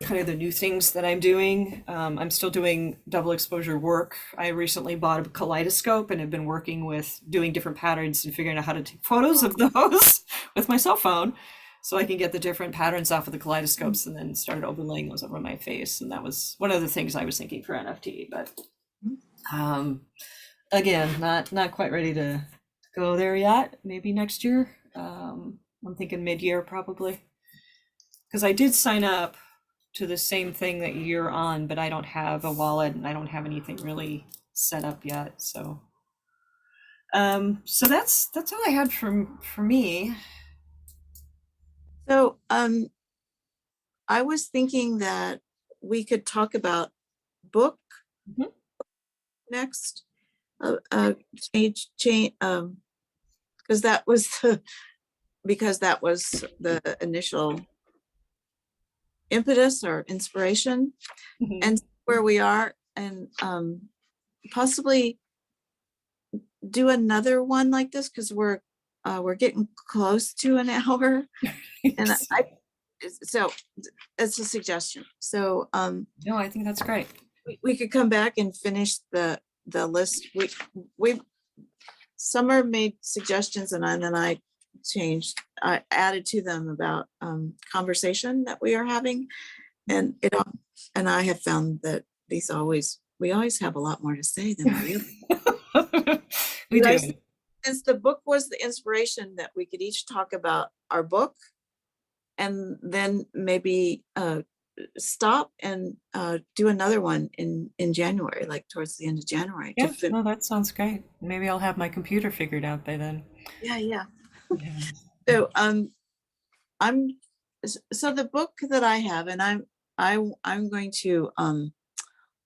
Speaker 2: kind of the new things that I'm doing. I'm still doing double exposure work. I recently bought a kaleidoscope and have been working with doing different patterns and figuring out how to take photos of those with my cell phone so I can get the different patterns off of the kaleidoscopes and then started overlaying those over my face. And that was one of the things I was thinking for NFT. But um, again, not quite ready to go there yet. Maybe next year. I'm thinking mid-year probably. Because I did sign up to the same thing that you're on, but I don't have a wallet and I don't have anything really set up yet. So that's all I had for me.
Speaker 1: So I was thinking that we could talk about book
Speaker 2: Mhm.
Speaker 1: next. Change because that was the initial impetus or inspiration,
Speaker 2: Mhm.
Speaker 1: and where we are, and possibly do another one like this because we're getting close to an hour, and I so it's a suggestion. So
Speaker 2: No, I think that's great.
Speaker 1: we could come back and finish the list. We Summer made suggestions, and then I added to them about conversation that we are having, and and I have found that we always have a lot more to say than we really.
Speaker 2: We
Speaker 1: But I
Speaker 2: do.
Speaker 1: was thinking, since the book was the inspiration, that we could each talk about our book, and then maybe stop and do another one in January, like towards the end of January to
Speaker 2: Yeah, no, that sounds great. Maybe I'll have my computer figured out by then.
Speaker 1: yeah, yeah.
Speaker 2: Yeah.
Speaker 1: So I'm so the book that I have, and I'm going to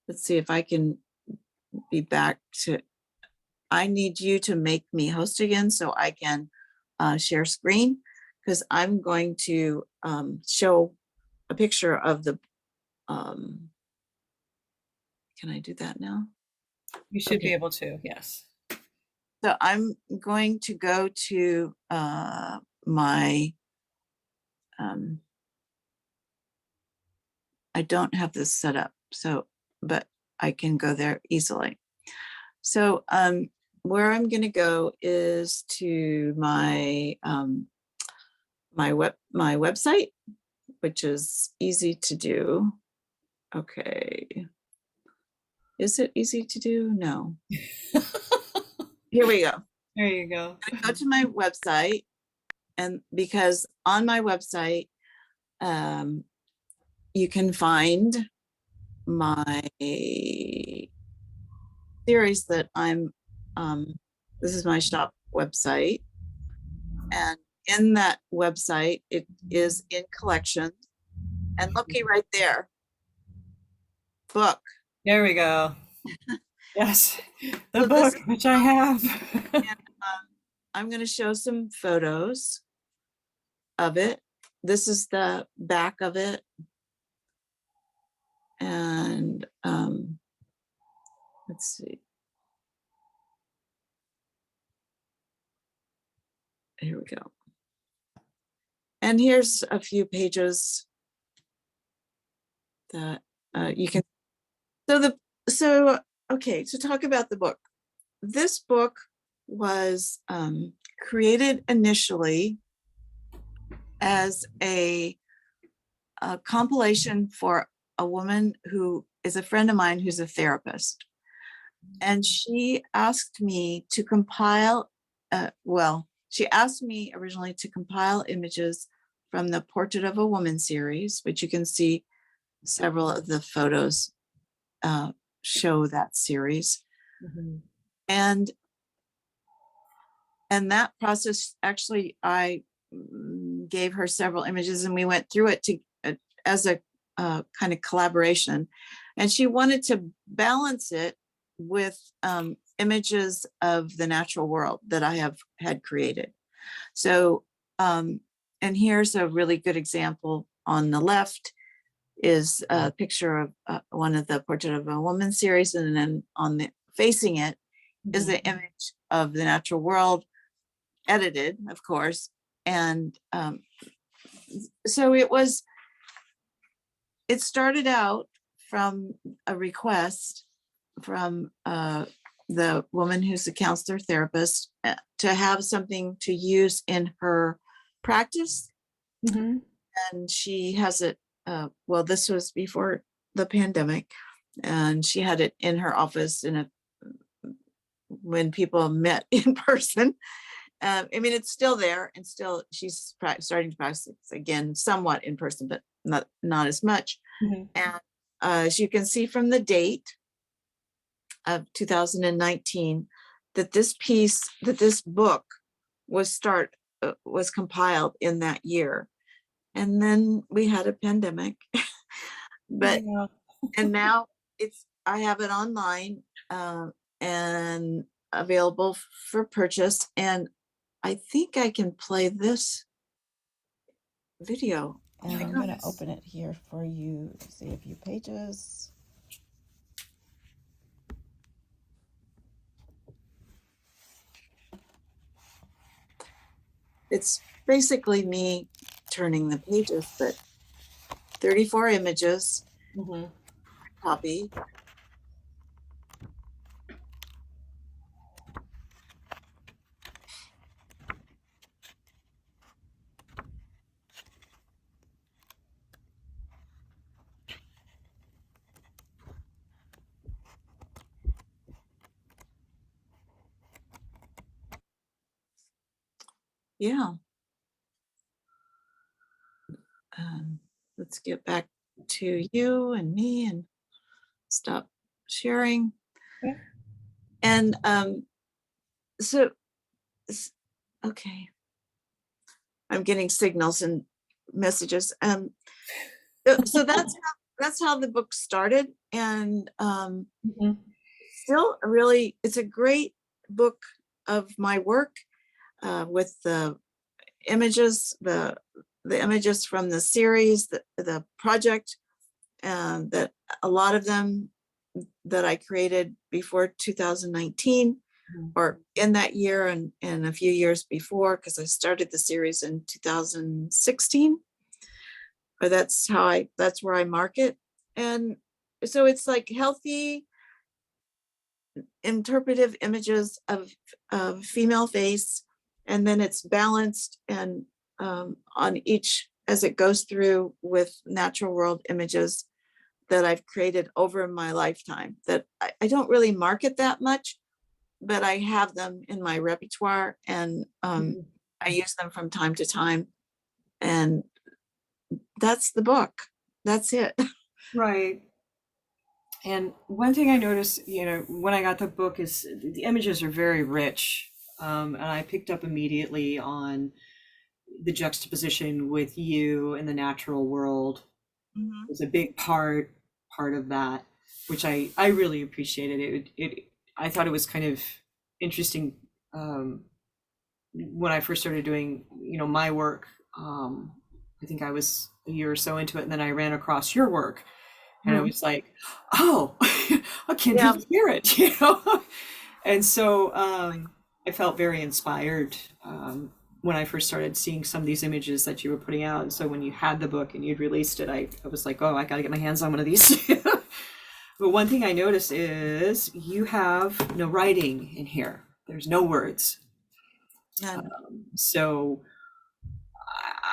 Speaker 1: let's see if I can be back to. I need you to make me host again so I can share screen, because I'm going to show a picture of the um can I do that now?
Speaker 2: You should be
Speaker 1: Okay.
Speaker 2: able to, yes.
Speaker 1: So I'm going to go to my um I don't have this set up, so but I can go there easily. So where I'm going to go is to my website, which is easy to do. Okay. Is it easy to do? No. Here we go.
Speaker 2: There you go.
Speaker 1: Go to my website, and because on my website um, you can find my series that this is my shop website, and in that website it is in collections, and looky right there, book.
Speaker 2: There we go. Yes, the
Speaker 1: So this
Speaker 2: book,
Speaker 1: is
Speaker 2: which I have.
Speaker 1: and, I'm going to show some photos of it. This is the back of it, and let's see, here we go. And here's a few pages that you can. So okay, to talk about the book. This book was created initially as a compilation for a woman who is a friend of mine who's a therapist. And she asked me to compile, she asked me originally to compile images from the Portrait of a Woman series, which you can see several of the photos show that series.
Speaker 2: Mhm.
Speaker 1: And that process, actually, I gave her several images and we went through it as a kind of collaboration. And she wanted to balance it with images of the natural world that I had created. So, and here's a really good example. On the left is a picture of one of the Portrait of a Woman series, and then on the facing it is the image of the natural world, edited, of course. And so it started out from a request from the woman who's a counselor therapist to have something to use in her practice.
Speaker 2: Mhm.
Speaker 1: And she has it, well, this was before the pandemic, and she had it in her office when people met in person. I mean, it's still there, and still she's starting to practice again, somewhat in person, but not as much.
Speaker 2: Mhm.
Speaker 1: And as you can see from the date of 2019, that this book was compiled in that year. And then we had a pandemic, but
Speaker 2: Yeah.
Speaker 1: and now I have it online and available for purchase. And I think I can play this video.
Speaker 3: And I'm going to open it here for you to see a few pages.
Speaker 1: It's basically me turning the pages, but 34 images,
Speaker 2: Mhm.
Speaker 1: copy. Yeah. Let's get back to you and me and stop sharing.
Speaker 2: Yeah.
Speaker 1: And so, okay, I'm getting signals and messages. So that's how the book started. And
Speaker 2: Mhm.
Speaker 1: still really, it's a great book of my work with the images, the images from the series, the project, that a lot of them that I created before 2019
Speaker 2: Mhm.
Speaker 1: or in that year, and a few years before, because I started the series in 2016. Or that's where I mark it. And so it's like healthy interpretive images of female face, and then it's balanced and on each as it goes through with natural world images that I've created over my lifetime, that I don't really market that much, but I have them in my repertoire, and
Speaker 2: Mhm.
Speaker 1: I use them from time to time. And that's the book. That's it.
Speaker 2: Right. And one thing I noticed, when I got the book is the images are very rich. And I picked up immediately on the juxtaposition with you and the natural world
Speaker 1: Mhm.
Speaker 2: was a big part of that, which I really appreciated. I thought it was kind of interesting when I first started doing, my work. I think I was a year or so into it, and then I ran across your work, and I
Speaker 1: Mhm.
Speaker 2: was like, "Oh, a
Speaker 1: Yeah.
Speaker 2: kindred spirit," And so I felt very inspired when I first started seeing some of these images that you were putting out. And so when you had the book and you'd released it, I was like, "Oh, I got to get my hands on one of these." But one thing I noticed is you have no writing in here. There's no words.
Speaker 1: And
Speaker 2: So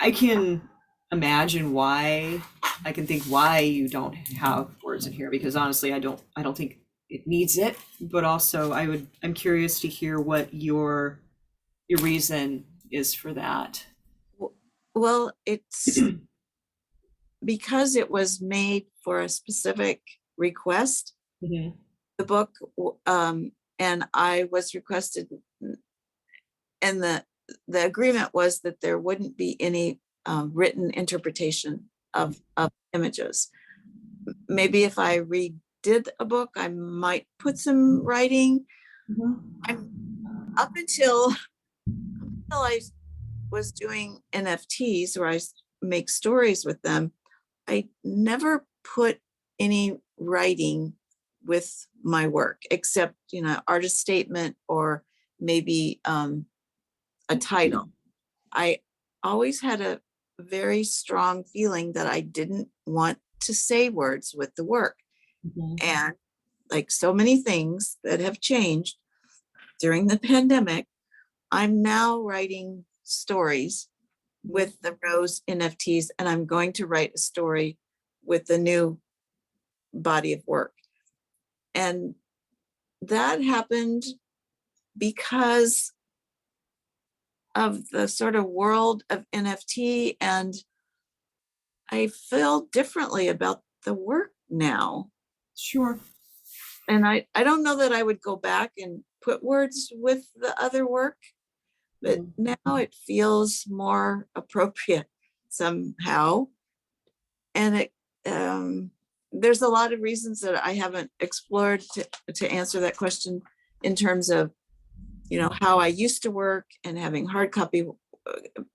Speaker 2: I can imagine why, I can think why you don't have words words in here, because honestly, I don't think it needs it, but also I'm curious to hear what your reason is for that.
Speaker 1: Well, it's because it was made for a specific request,
Speaker 2: Mhm.
Speaker 1: the book, and I was requested, and the agreement was that there wouldn't be any written interpretation of images. Maybe if I redid a book, I might put some writing. I'm up until I was doing NFTs where I make stories with them, I never put any writing with my work except, artist statement or maybe a title. I always had a very strong feeling that I didn't want to say words with the work.
Speaker 2: Mhm.
Speaker 1: And like so many things that have changed during the pandemic, I'm now writing stories with the Rose NFTs, and I'm going to write a story with the new body of work. And that happened because of the sort of world of NFT, and I feel differently about the work now.
Speaker 2: Sure.
Speaker 1: And I don't know that I would go back and put words with the other work, but now it feels more appropriate somehow. And there's a lot of reasons that I haven't explored to answer that question in terms of, how I used to work and having hard copy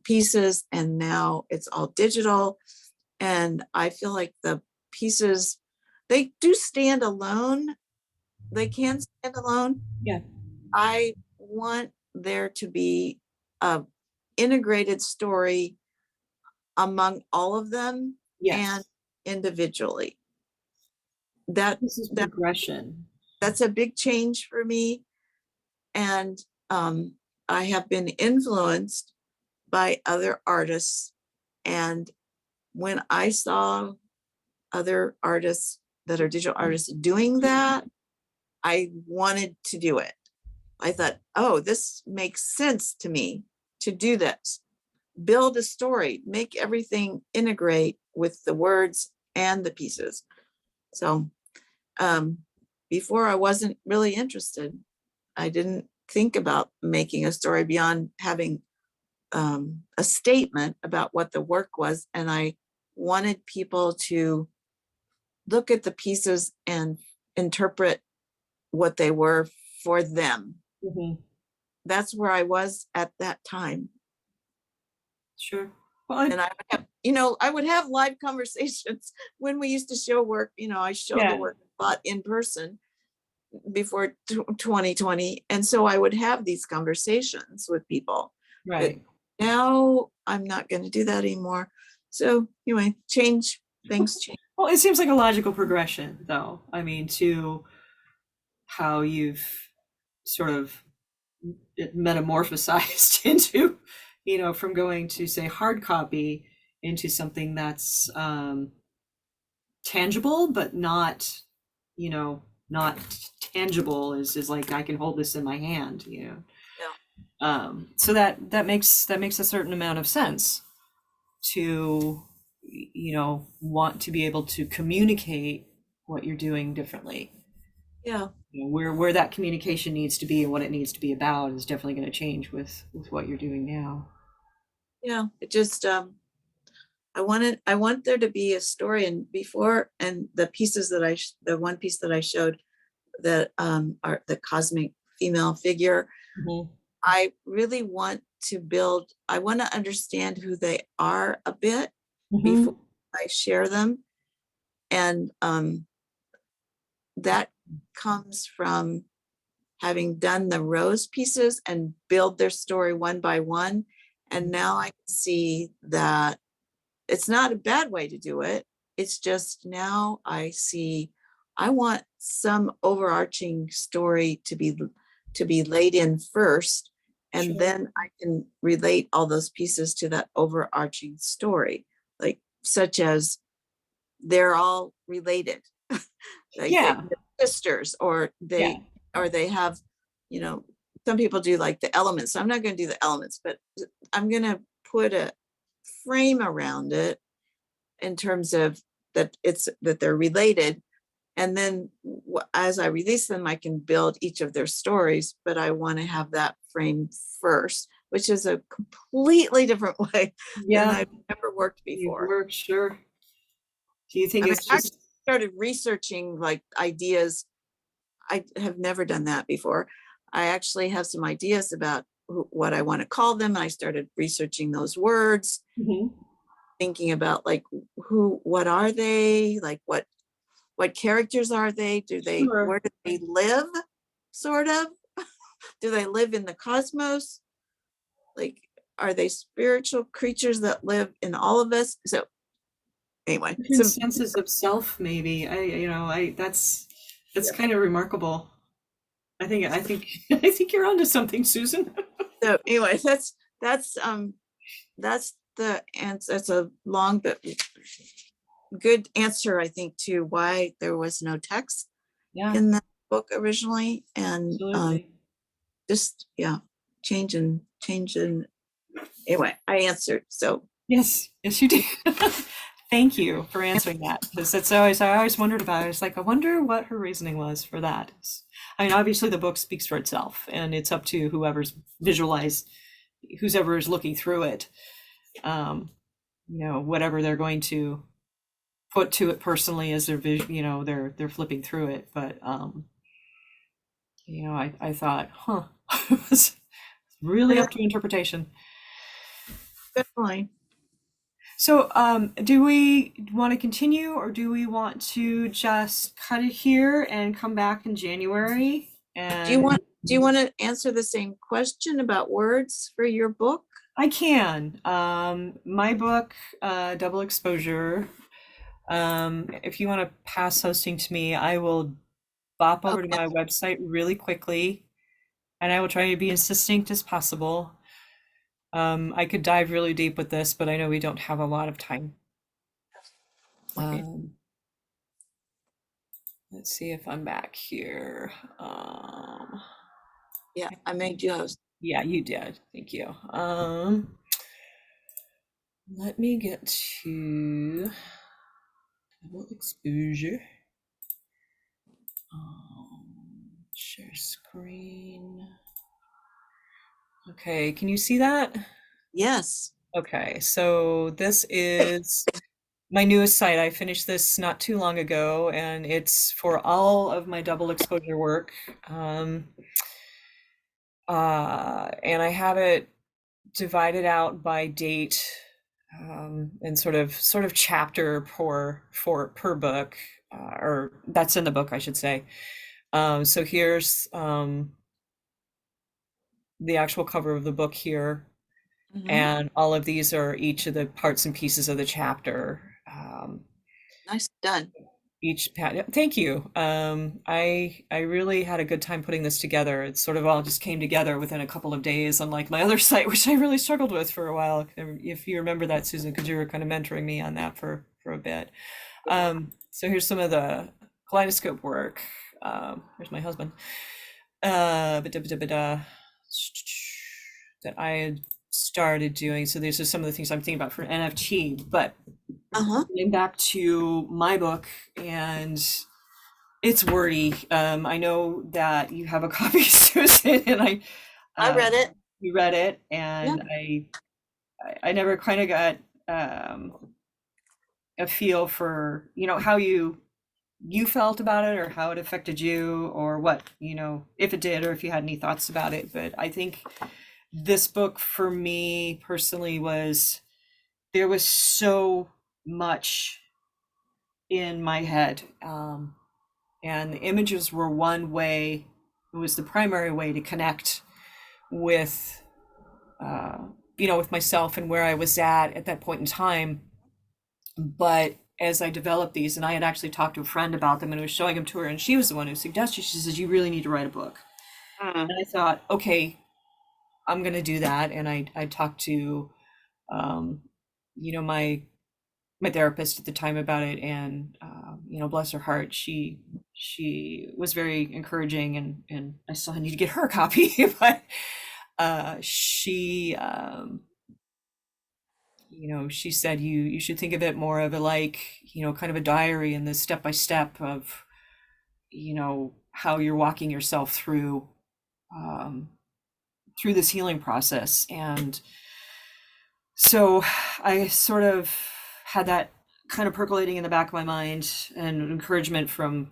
Speaker 1: pieces, and now it's all digital. And I feel like the pieces, they do stand alone. They can stand alone.
Speaker 2: Yeah.
Speaker 1: I want there to be a integrated story among all of them
Speaker 2: Yes.
Speaker 1: and individually. That
Speaker 2: This is progression.
Speaker 1: that's a big change for me. And I have been influenced by other artists. And when I saw other artists that are digital artists doing that, I wanted to do it. I thought, oh, this makes sense to me to do this. Build a story, make everything integrate with the words and the pieces. So before I wasn't really interested. I didn't think about making a story beyond having a statement about what the work was. And I wanted people to look at the pieces and interpret what they were for them.
Speaker 2: Mhm.
Speaker 1: That's where I was at that time.
Speaker 2: Sure. Well,
Speaker 1: And I would have, I would have live conversations when we used to show work. I showed the work a lot in person before 2020. And so I would have these conversations with people.
Speaker 2: right.
Speaker 1: But now I'm not going to do that anymore. So anyway, things change.
Speaker 2: Well, it seems like a logical progression, though. I mean, to how you've sort of metamorphosized into, from going to, say, hard copy into something that's tangible, but not, not tangible is like I can hold this in my hand,
Speaker 1: Yeah.
Speaker 2: So that makes a certain amount of sense to, want to be able to communicate what you're doing differently.
Speaker 1: Yeah.
Speaker 2: Where that communication needs to be and what it needs to be about is definitely going to change with what you're doing now.
Speaker 1: Yeah. It just, I want there to be a story. And the pieces that the one piece that I showed that are the cosmic female figure,
Speaker 2: Mhm.
Speaker 1: I really want I want to understand who they are a bit before I share them. And that comes from having done the Rose pieces and build their story one by one. And now I can see that it's not a bad way to do it. It's just now I see I want some overarching story to be laid in first, and
Speaker 2: Sure.
Speaker 1: then I can relate all those pieces to that overarching story, like such as they're all related. like
Speaker 2: Yeah.
Speaker 1: they're sisters, or
Speaker 2: Yeah.
Speaker 1: they have, you know, some people do like the elements. So I'm not going to do the elements, but I'm going to put a frame around it in terms of that they're related. And then as I release them, I can build each of their stories, but I want to have that frame first, which is a completely different way than
Speaker 2: Yeah.
Speaker 1: I've ever worked
Speaker 2: You
Speaker 1: before.
Speaker 2: work, sure. Do you think
Speaker 1: I mean,
Speaker 2: it's
Speaker 1: I
Speaker 2: just
Speaker 1: started researching like ideas. I have never done that before. I actually have some ideas about what I want to call them. And I started researching those words,
Speaker 2: Mhm.
Speaker 1: thinking about like what are they? Like what characters are they?
Speaker 2: Sure.
Speaker 1: Where do they live? Sort of. Do they live in the cosmos? Like, are they spiritual creatures that live in all of us? So anyway,
Speaker 2: Different
Speaker 1: so
Speaker 2: senses of self, maybe. That's
Speaker 1: yeah.
Speaker 2: kind of remarkable. I think I think you're onto something, Susan.
Speaker 1: So anyway, that's the answer. That's a long but good answer, I think, to why there was no text
Speaker 2: Yeah,
Speaker 1: in the book originally, and
Speaker 2: absolutely.
Speaker 1: just yeah, change and anyway, I answered. So
Speaker 2: Yes, yes, you did. Thank you for answering that, because that's always I always wondered about it. I was like, I wonder what her reasoning was for that. I mean, obviously the book speaks for itself, and it's up to who's ever is looking through it. Whatever they're going to put to it personally as their vision, they're flipping through it. But I thought, huh, it was really up to interpretation.
Speaker 1: definitely.
Speaker 2: So, do we want to continue, or do we want to just cut it here and come back in January?
Speaker 1: Do you
Speaker 2: And
Speaker 1: want to answer the same question about words for your book?
Speaker 2: I can. My book, Double Exposure. If you want to pass hosting to me, I will bop over to
Speaker 1: Okay.
Speaker 2: my website really quickly, and I will try to be as succinct as possible. I could dive really deep with this, but I know we don't have a lot of time.
Speaker 1: Okay.
Speaker 2: Let's see if I'm back here.
Speaker 1: Yeah, I made you host.
Speaker 2: Yeah, you did. Thank you. Let me get to double exposure. Share screen. Okay, can you see that?
Speaker 1: Yes.
Speaker 2: Okay, so this is my newest site. I finished this not too long ago, and it's for all of my double exposure work. And I have it divided out by date, and sort of chapter per book, or that's in the book, I should say. So here's the actual cover of the book here, and all of these are each of the parts and pieces of the chapter.
Speaker 1: Nice done.
Speaker 2: Thank you. I really had a good time putting this together. It sort of all just came together within a couple of days, unlike my other site, which I really struggled with for a while. If you remember that, Susan, because you were kind of mentoring me on that for a bit. So here's some of the kaleidoscope work. Here's my husband. That I had started doing. So these are some of the things I'm thinking about for NFT, but getting back to my book, and it's wordy. I know that you have a copy, Susan, and
Speaker 1: I read it.
Speaker 2: you read it,
Speaker 1: Yeah.
Speaker 2: and I never kind of got a feel for how you felt about it, or how it affected you, or what if it did, or if you had any thoughts about it. But I think this book for me personally there was so much in my head, and the images were one way. It was the primary way to connect with with myself and where I was at that point in time. But as I developed these, and I had actually talked to a friend about them and was showing them to her, and she was the one who suggested, she says, you really need to write a book. And I thought, okay, I'm going to do that. And I talked to my therapist at the time about it, and bless her heart, she was very encouraging, and I still need to get her a copy, but she she said you should think of it more of a like, kind of a diary, and the step by step of, how you're walking yourself um, through this healing process. And so I sort of had that kind of percolating in the back of my mind, and encouragement from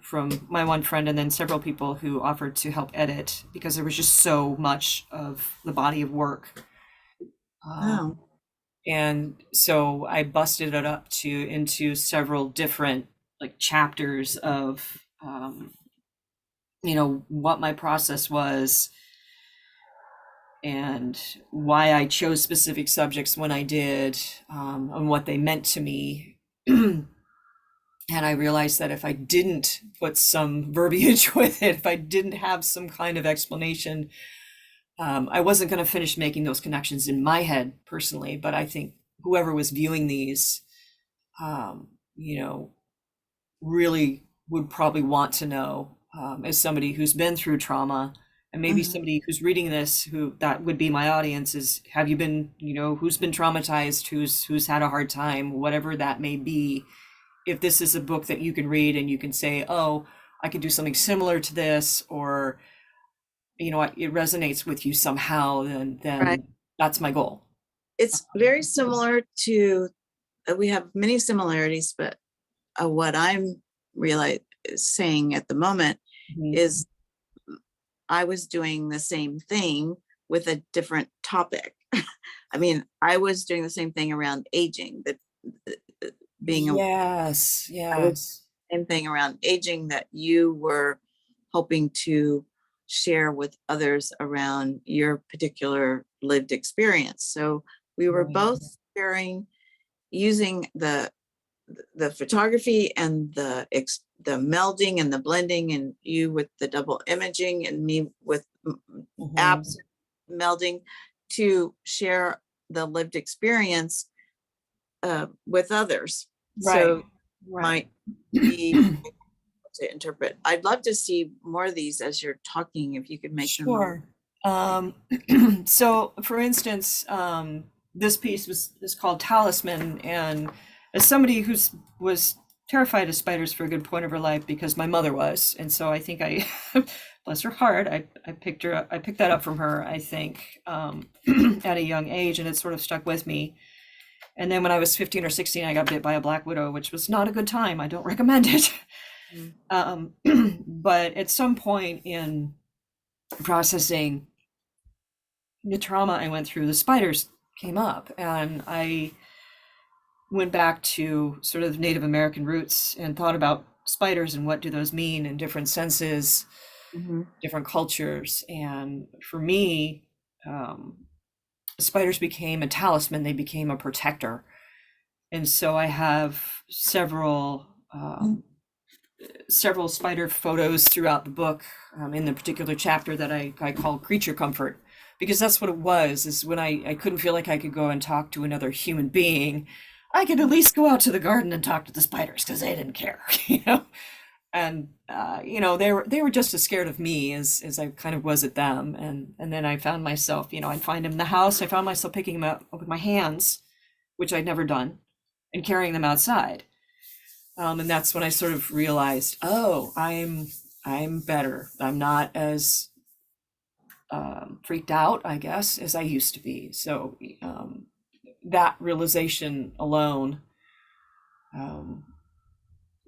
Speaker 2: my one friend, and then several people who offered to help edit, because there was just so much of the body of work.
Speaker 1: Wow.
Speaker 2: And so I busted it up into several different like chapters of what my process was, and why I chose specific subjects when I did, and what they meant to me. And I realized that if I didn't put some verbiage with it, if I didn't have some kind of explanation, I wasn't going to finish making those connections in my head personally. But I think whoever was viewing these, you know, really would probably want to know, as somebody who's been through trauma, and maybe
Speaker 1: Mhm.
Speaker 2: somebody who's reading this, who that would be my audience, is, have you been, who's been traumatized, who's had a hard time, whatever that may be. If this is a book that you can read and you can say, oh, I could do something similar to this, or it resonates with you somehow, then
Speaker 1: Right.
Speaker 2: that's my goal.
Speaker 1: It's very similar to, we have many similarities, but what I'm saying at the moment
Speaker 2: Mhm.
Speaker 1: is I was doing the same thing with a different topic. I mean, I was doing the same thing around aging, that being a,
Speaker 2: Yes,
Speaker 1: I was
Speaker 2: yes.
Speaker 1: same thing around aging that you were hoping to share with others around your particular lived experience. So we were
Speaker 2: Right.
Speaker 1: both sharing using the photography and the melding and the blending, and you with the double imaging and me with
Speaker 2: Mhm.
Speaker 1: apps melding, to share the lived experience with others.
Speaker 2: Right,
Speaker 1: So
Speaker 2: right.
Speaker 1: might be to interpret. I'd love to see more of these as you're talking, if you could make them a
Speaker 2: Sure. Um, so for instance, this piece is called Talisman, and as somebody who's was terrified of spiders for a good point of her life, because my mother was, and so I think I, bless her heart, I picked that up from her, I think, at a young age, and it sort of stuck with me. And then when I was 15 or 16, I got bit by a black widow, which was not a good time. I don't recommend it.
Speaker 1: Mm.
Speaker 2: But at some point in processing the trauma I went through, the spiders came up, and I went back to sort of Native American roots and thought about spiders and what do those mean in different senses,
Speaker 1: Mhm.
Speaker 2: different cultures. And for me, spiders became a talisman, they became a protector. And so I have several spider photos throughout the book, in the particular chapter that I call creature comfort, because that's what it was, is when I couldn't feel like I could go and talk to another human being, I could at least go out to the garden and talk to the spiders, because they didn't care. And they were just as scared of me as I kind of was at them. And then I found myself, I'd find them in the house, I found myself picking them up with my hands, which I'd never done, and carrying them outside. And that's when I sort of realized, oh, I'm better. I'm not as freaked out, I guess, as I used to be. So that realization alone um,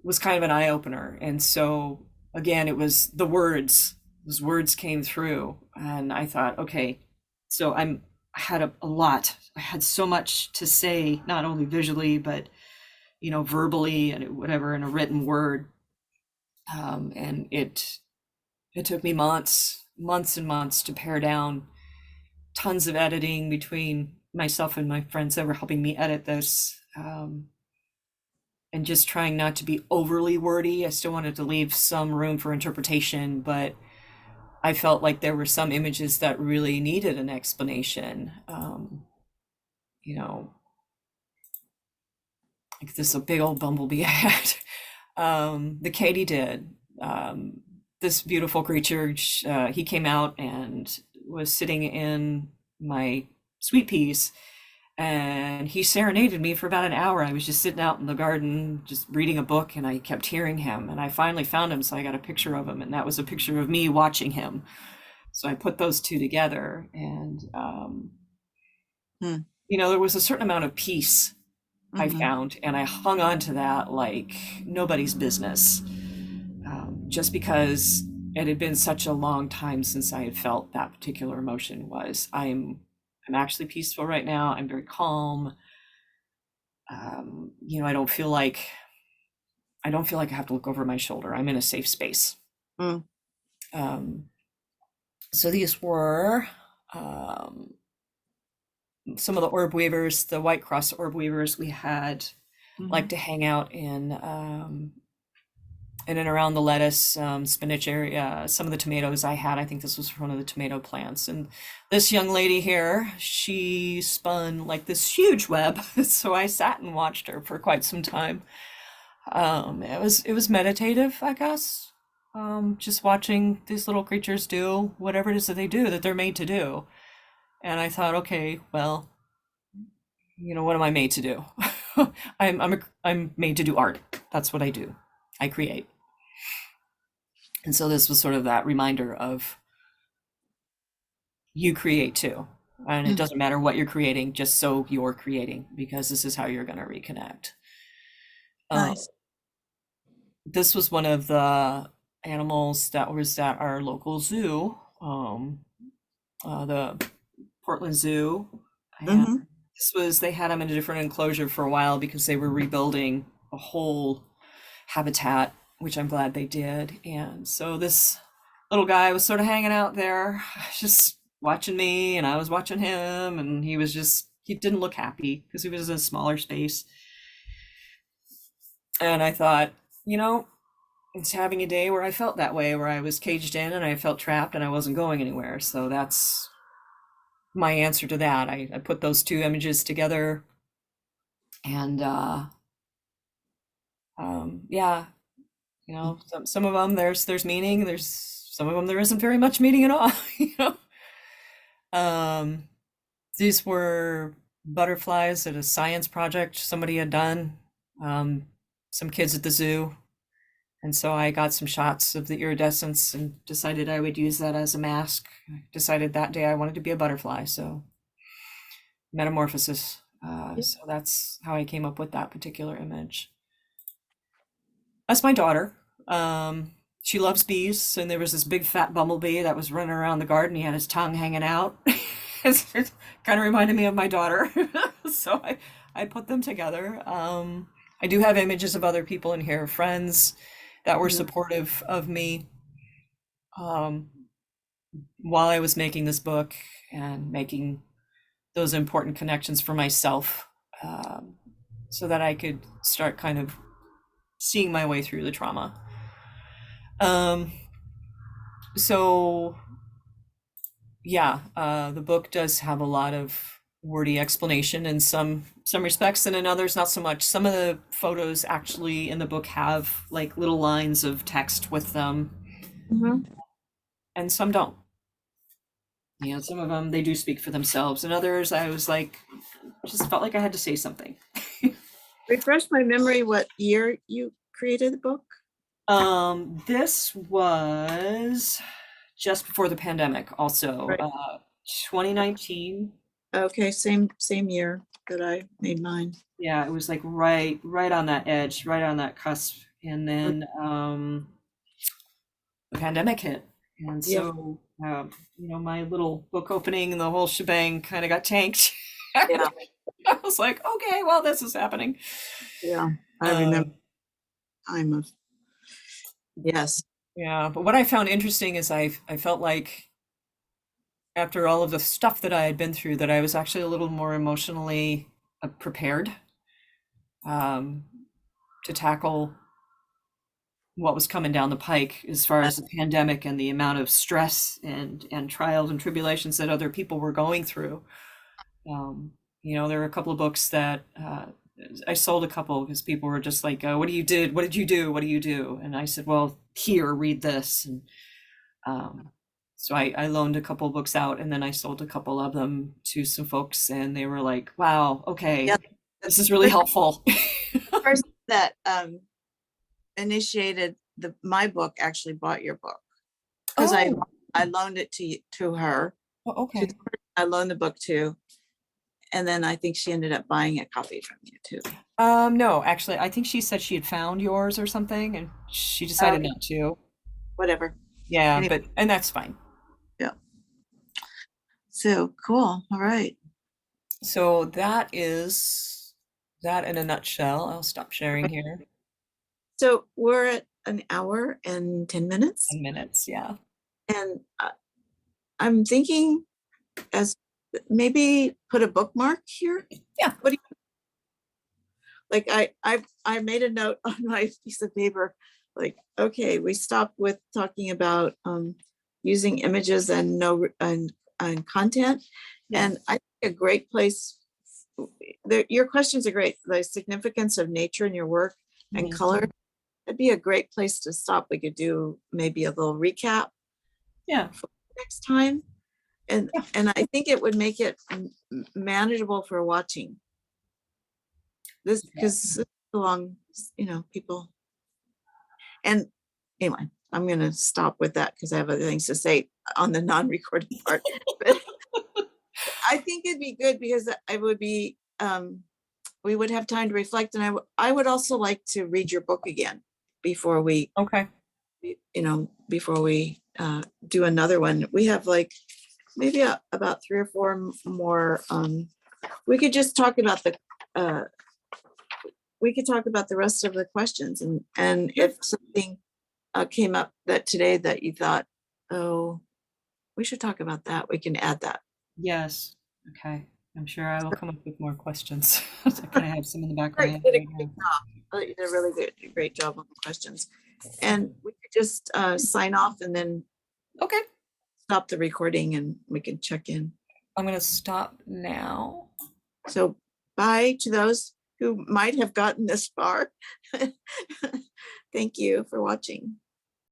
Speaker 2: was kind of an eye opener. And so again, it was the words. Those words came through, and I thought, okay, so I had a lot. I had so much to say, not only visually, but verbally and whatever, in a written word. And it took me months and months to pare down, tons of editing between myself and my friends that were helping me edit this, and just trying not to be overly wordy. I still wanted to leave some room for interpretation, but I felt like there were some images that really needed an explanation. You know, like this a big old bumblebee I had. The katydid, this beautiful creature, he came out and was sitting in my sweet peas, and he serenaded me for about an hour. I was just sitting out in the garden, just reading a book, and I kept hearing him. And I finally found him, so I got a picture of him, and that was a picture of me watching him. So I put those two together, and
Speaker 1: Hmm.
Speaker 2: there was a certain amount of peace I
Speaker 1: Mhm.
Speaker 2: found, and I hung on to that like nobody's business, just because it had been such a long time since I had felt that particular emotion. Was I'm actually peaceful right now. I'm very calm. I don't feel like I have to look over my shoulder. I'm in a safe space.
Speaker 1: Mm.
Speaker 2: Um, so these were um, some of the orb weavers, the White Cross orb weavers we had like
Speaker 1: Mhm.
Speaker 2: to hang out in and around the lettuce, spinach area, some of the tomatoes I had. I think this was one of the tomato plants. And this young lady here, she spun like this huge web. So I sat and watched her for quite some time. It was meditative, I guess. Just watching these little creatures do whatever it is that they do that they're made to do. And I thought, okay, well, what am I made to do? I'm made to do art. That's what I do. I create. And so this was sort of that reminder of you create too. And it
Speaker 1: Mm.
Speaker 2: doesn't matter what you're creating, just so you're creating, because this is how you're going to reconnect. Uh,
Speaker 1: Nice.
Speaker 2: this was one of the animals that was at our local zoo, the Portland Zoo. And
Speaker 1: Mhm.
Speaker 2: they had them in a different enclosure for a while because they were rebuilding a whole habitat, which I'm glad they did. And so this little guy was sort of hanging out there, just watching me, and I was watching him, and he didn't look happy because he was in a smaller space. And I thought, it's having a day where I felt that way, where I was caged in and I felt trapped and I wasn't going anywhere. So that's my answer to that. I put those two images together, and yeah, some of them there's meaning. There's some of them there isn't very much meaning at all. you know. Um, these were butterflies at a science project somebody had done. Um, some kids at the zoo, and so I got some shots of the iridescence and decided I would use that as a mask. I decided that day I wanted to be a butterfly, so metamorphosis.
Speaker 1: Yeah.
Speaker 2: So that's how I came up with that particular image. That's my daughter. She loves bees, and there was this big fat bumblebee that was running around the garden. He had his tongue hanging out. It kind of reminded me of my daughter. So I put them together. I do have images of other people in here, friends that were
Speaker 1: Yeah.
Speaker 2: supportive of me um, while I was making this book and making those important connections for myself, so that I could start kind of seeing my way through the trauma. Um, so yeah, the book does have a lot of wordy explanation in some respects, and in others not so much. Some of the photos actually in the book have like little lines of text with them,
Speaker 1: Mhm.
Speaker 2: and some don't. Some of them they do speak for themselves, and others I was like, just felt like I had to say something.
Speaker 1: Refresh my memory, what year you created the book?
Speaker 2: This was just before the pandemic, also,
Speaker 1: Right.
Speaker 2: 2019.
Speaker 1: Okay, same year that I made mine.
Speaker 2: Yeah, it was like right on that edge, right on that cusp. And
Speaker 1: Mm.
Speaker 2: then the pandemic hit. And
Speaker 1: Yeah.
Speaker 2: so, my little book opening and the whole shebang kind of got tanked.
Speaker 1: Yeah.
Speaker 2: I was like, okay, well, this is happening.
Speaker 1: Yeah. I
Speaker 2: Uh,
Speaker 1: remember time of, yes.
Speaker 2: yeah, but what I found interesting is I felt like after all of the stuff that I had been through, that I was actually a little more emotionally prepared um, to tackle what was coming down the pike as far as the pandemic and the amount of stress and trials and tribulations that other people were going through. There were a couple of books that I sold a couple because people were just like, what do you did? What did you do? What do you do? And I said, well, here, read this. And so I loaned a couple books out, and then I sold a couple of them to some folks, and they were like, wow, okay,
Speaker 1: Yeah.
Speaker 2: this is really helpful.
Speaker 1: The person that initiated my book actually bought your book because
Speaker 2: Oh,
Speaker 1: I loaned it to her.
Speaker 2: okay.
Speaker 1: I loaned the book to, and then I think she ended up buying a copy from you too.
Speaker 2: No, actually, I think she said she had found yours or something, and she decided
Speaker 1: Okay,
Speaker 2: not to.
Speaker 1: whatever.
Speaker 2: Yeah,
Speaker 1: Anyway,
Speaker 2: and that's fine.
Speaker 1: yeah. So cool. All right.
Speaker 2: So that is that in a nutshell. I'll stop sharing here.
Speaker 1: So we're at an hour and 10 minutes,
Speaker 2: 10 minutes, yeah.
Speaker 1: and I'm thinking as maybe put a bookmark here.
Speaker 2: Yeah.
Speaker 1: What do you like? I made a note on my piece of paper. Like, okay, we stopped with talking about using images and and content,
Speaker 2: Yeah.
Speaker 1: and I think a great place. Your questions are great. The significance of nature in your work and
Speaker 2: Mhm.
Speaker 1: color. That'd be a great place to stop. We could do maybe a little recap
Speaker 2: Yeah.
Speaker 1: for next time. And
Speaker 2: Yeah.
Speaker 1: and I think it would make it manageable for watching. This because this is long, people. And anyway, I'm gonna stop with that because I have other things to say on the non-recorded part. But I think it'd be good because I would be we would have time to reflect, and I would also like to read your book again before we
Speaker 2: Okay.
Speaker 1: before we do another one. We have like maybe about 3 or 4 more. We could just talk about uh, the rest of the questions, and
Speaker 2: Sure.
Speaker 1: if something came up that today that you thought, oh, we should talk about that, we can add that.
Speaker 2: Yes. Okay. I'm sure I will come up with more questions. I kind of have some in the back of my
Speaker 1: Right,
Speaker 2: head
Speaker 1: you did a
Speaker 2: right
Speaker 1: great
Speaker 2: now.
Speaker 1: job. You did a really great job on the questions, and we could just sign off and then
Speaker 2: Okay.
Speaker 1: stop the recording and we can check in.
Speaker 2: I'm going to stop now.
Speaker 1: So bye to those who might have gotten this far. Thank you for watching.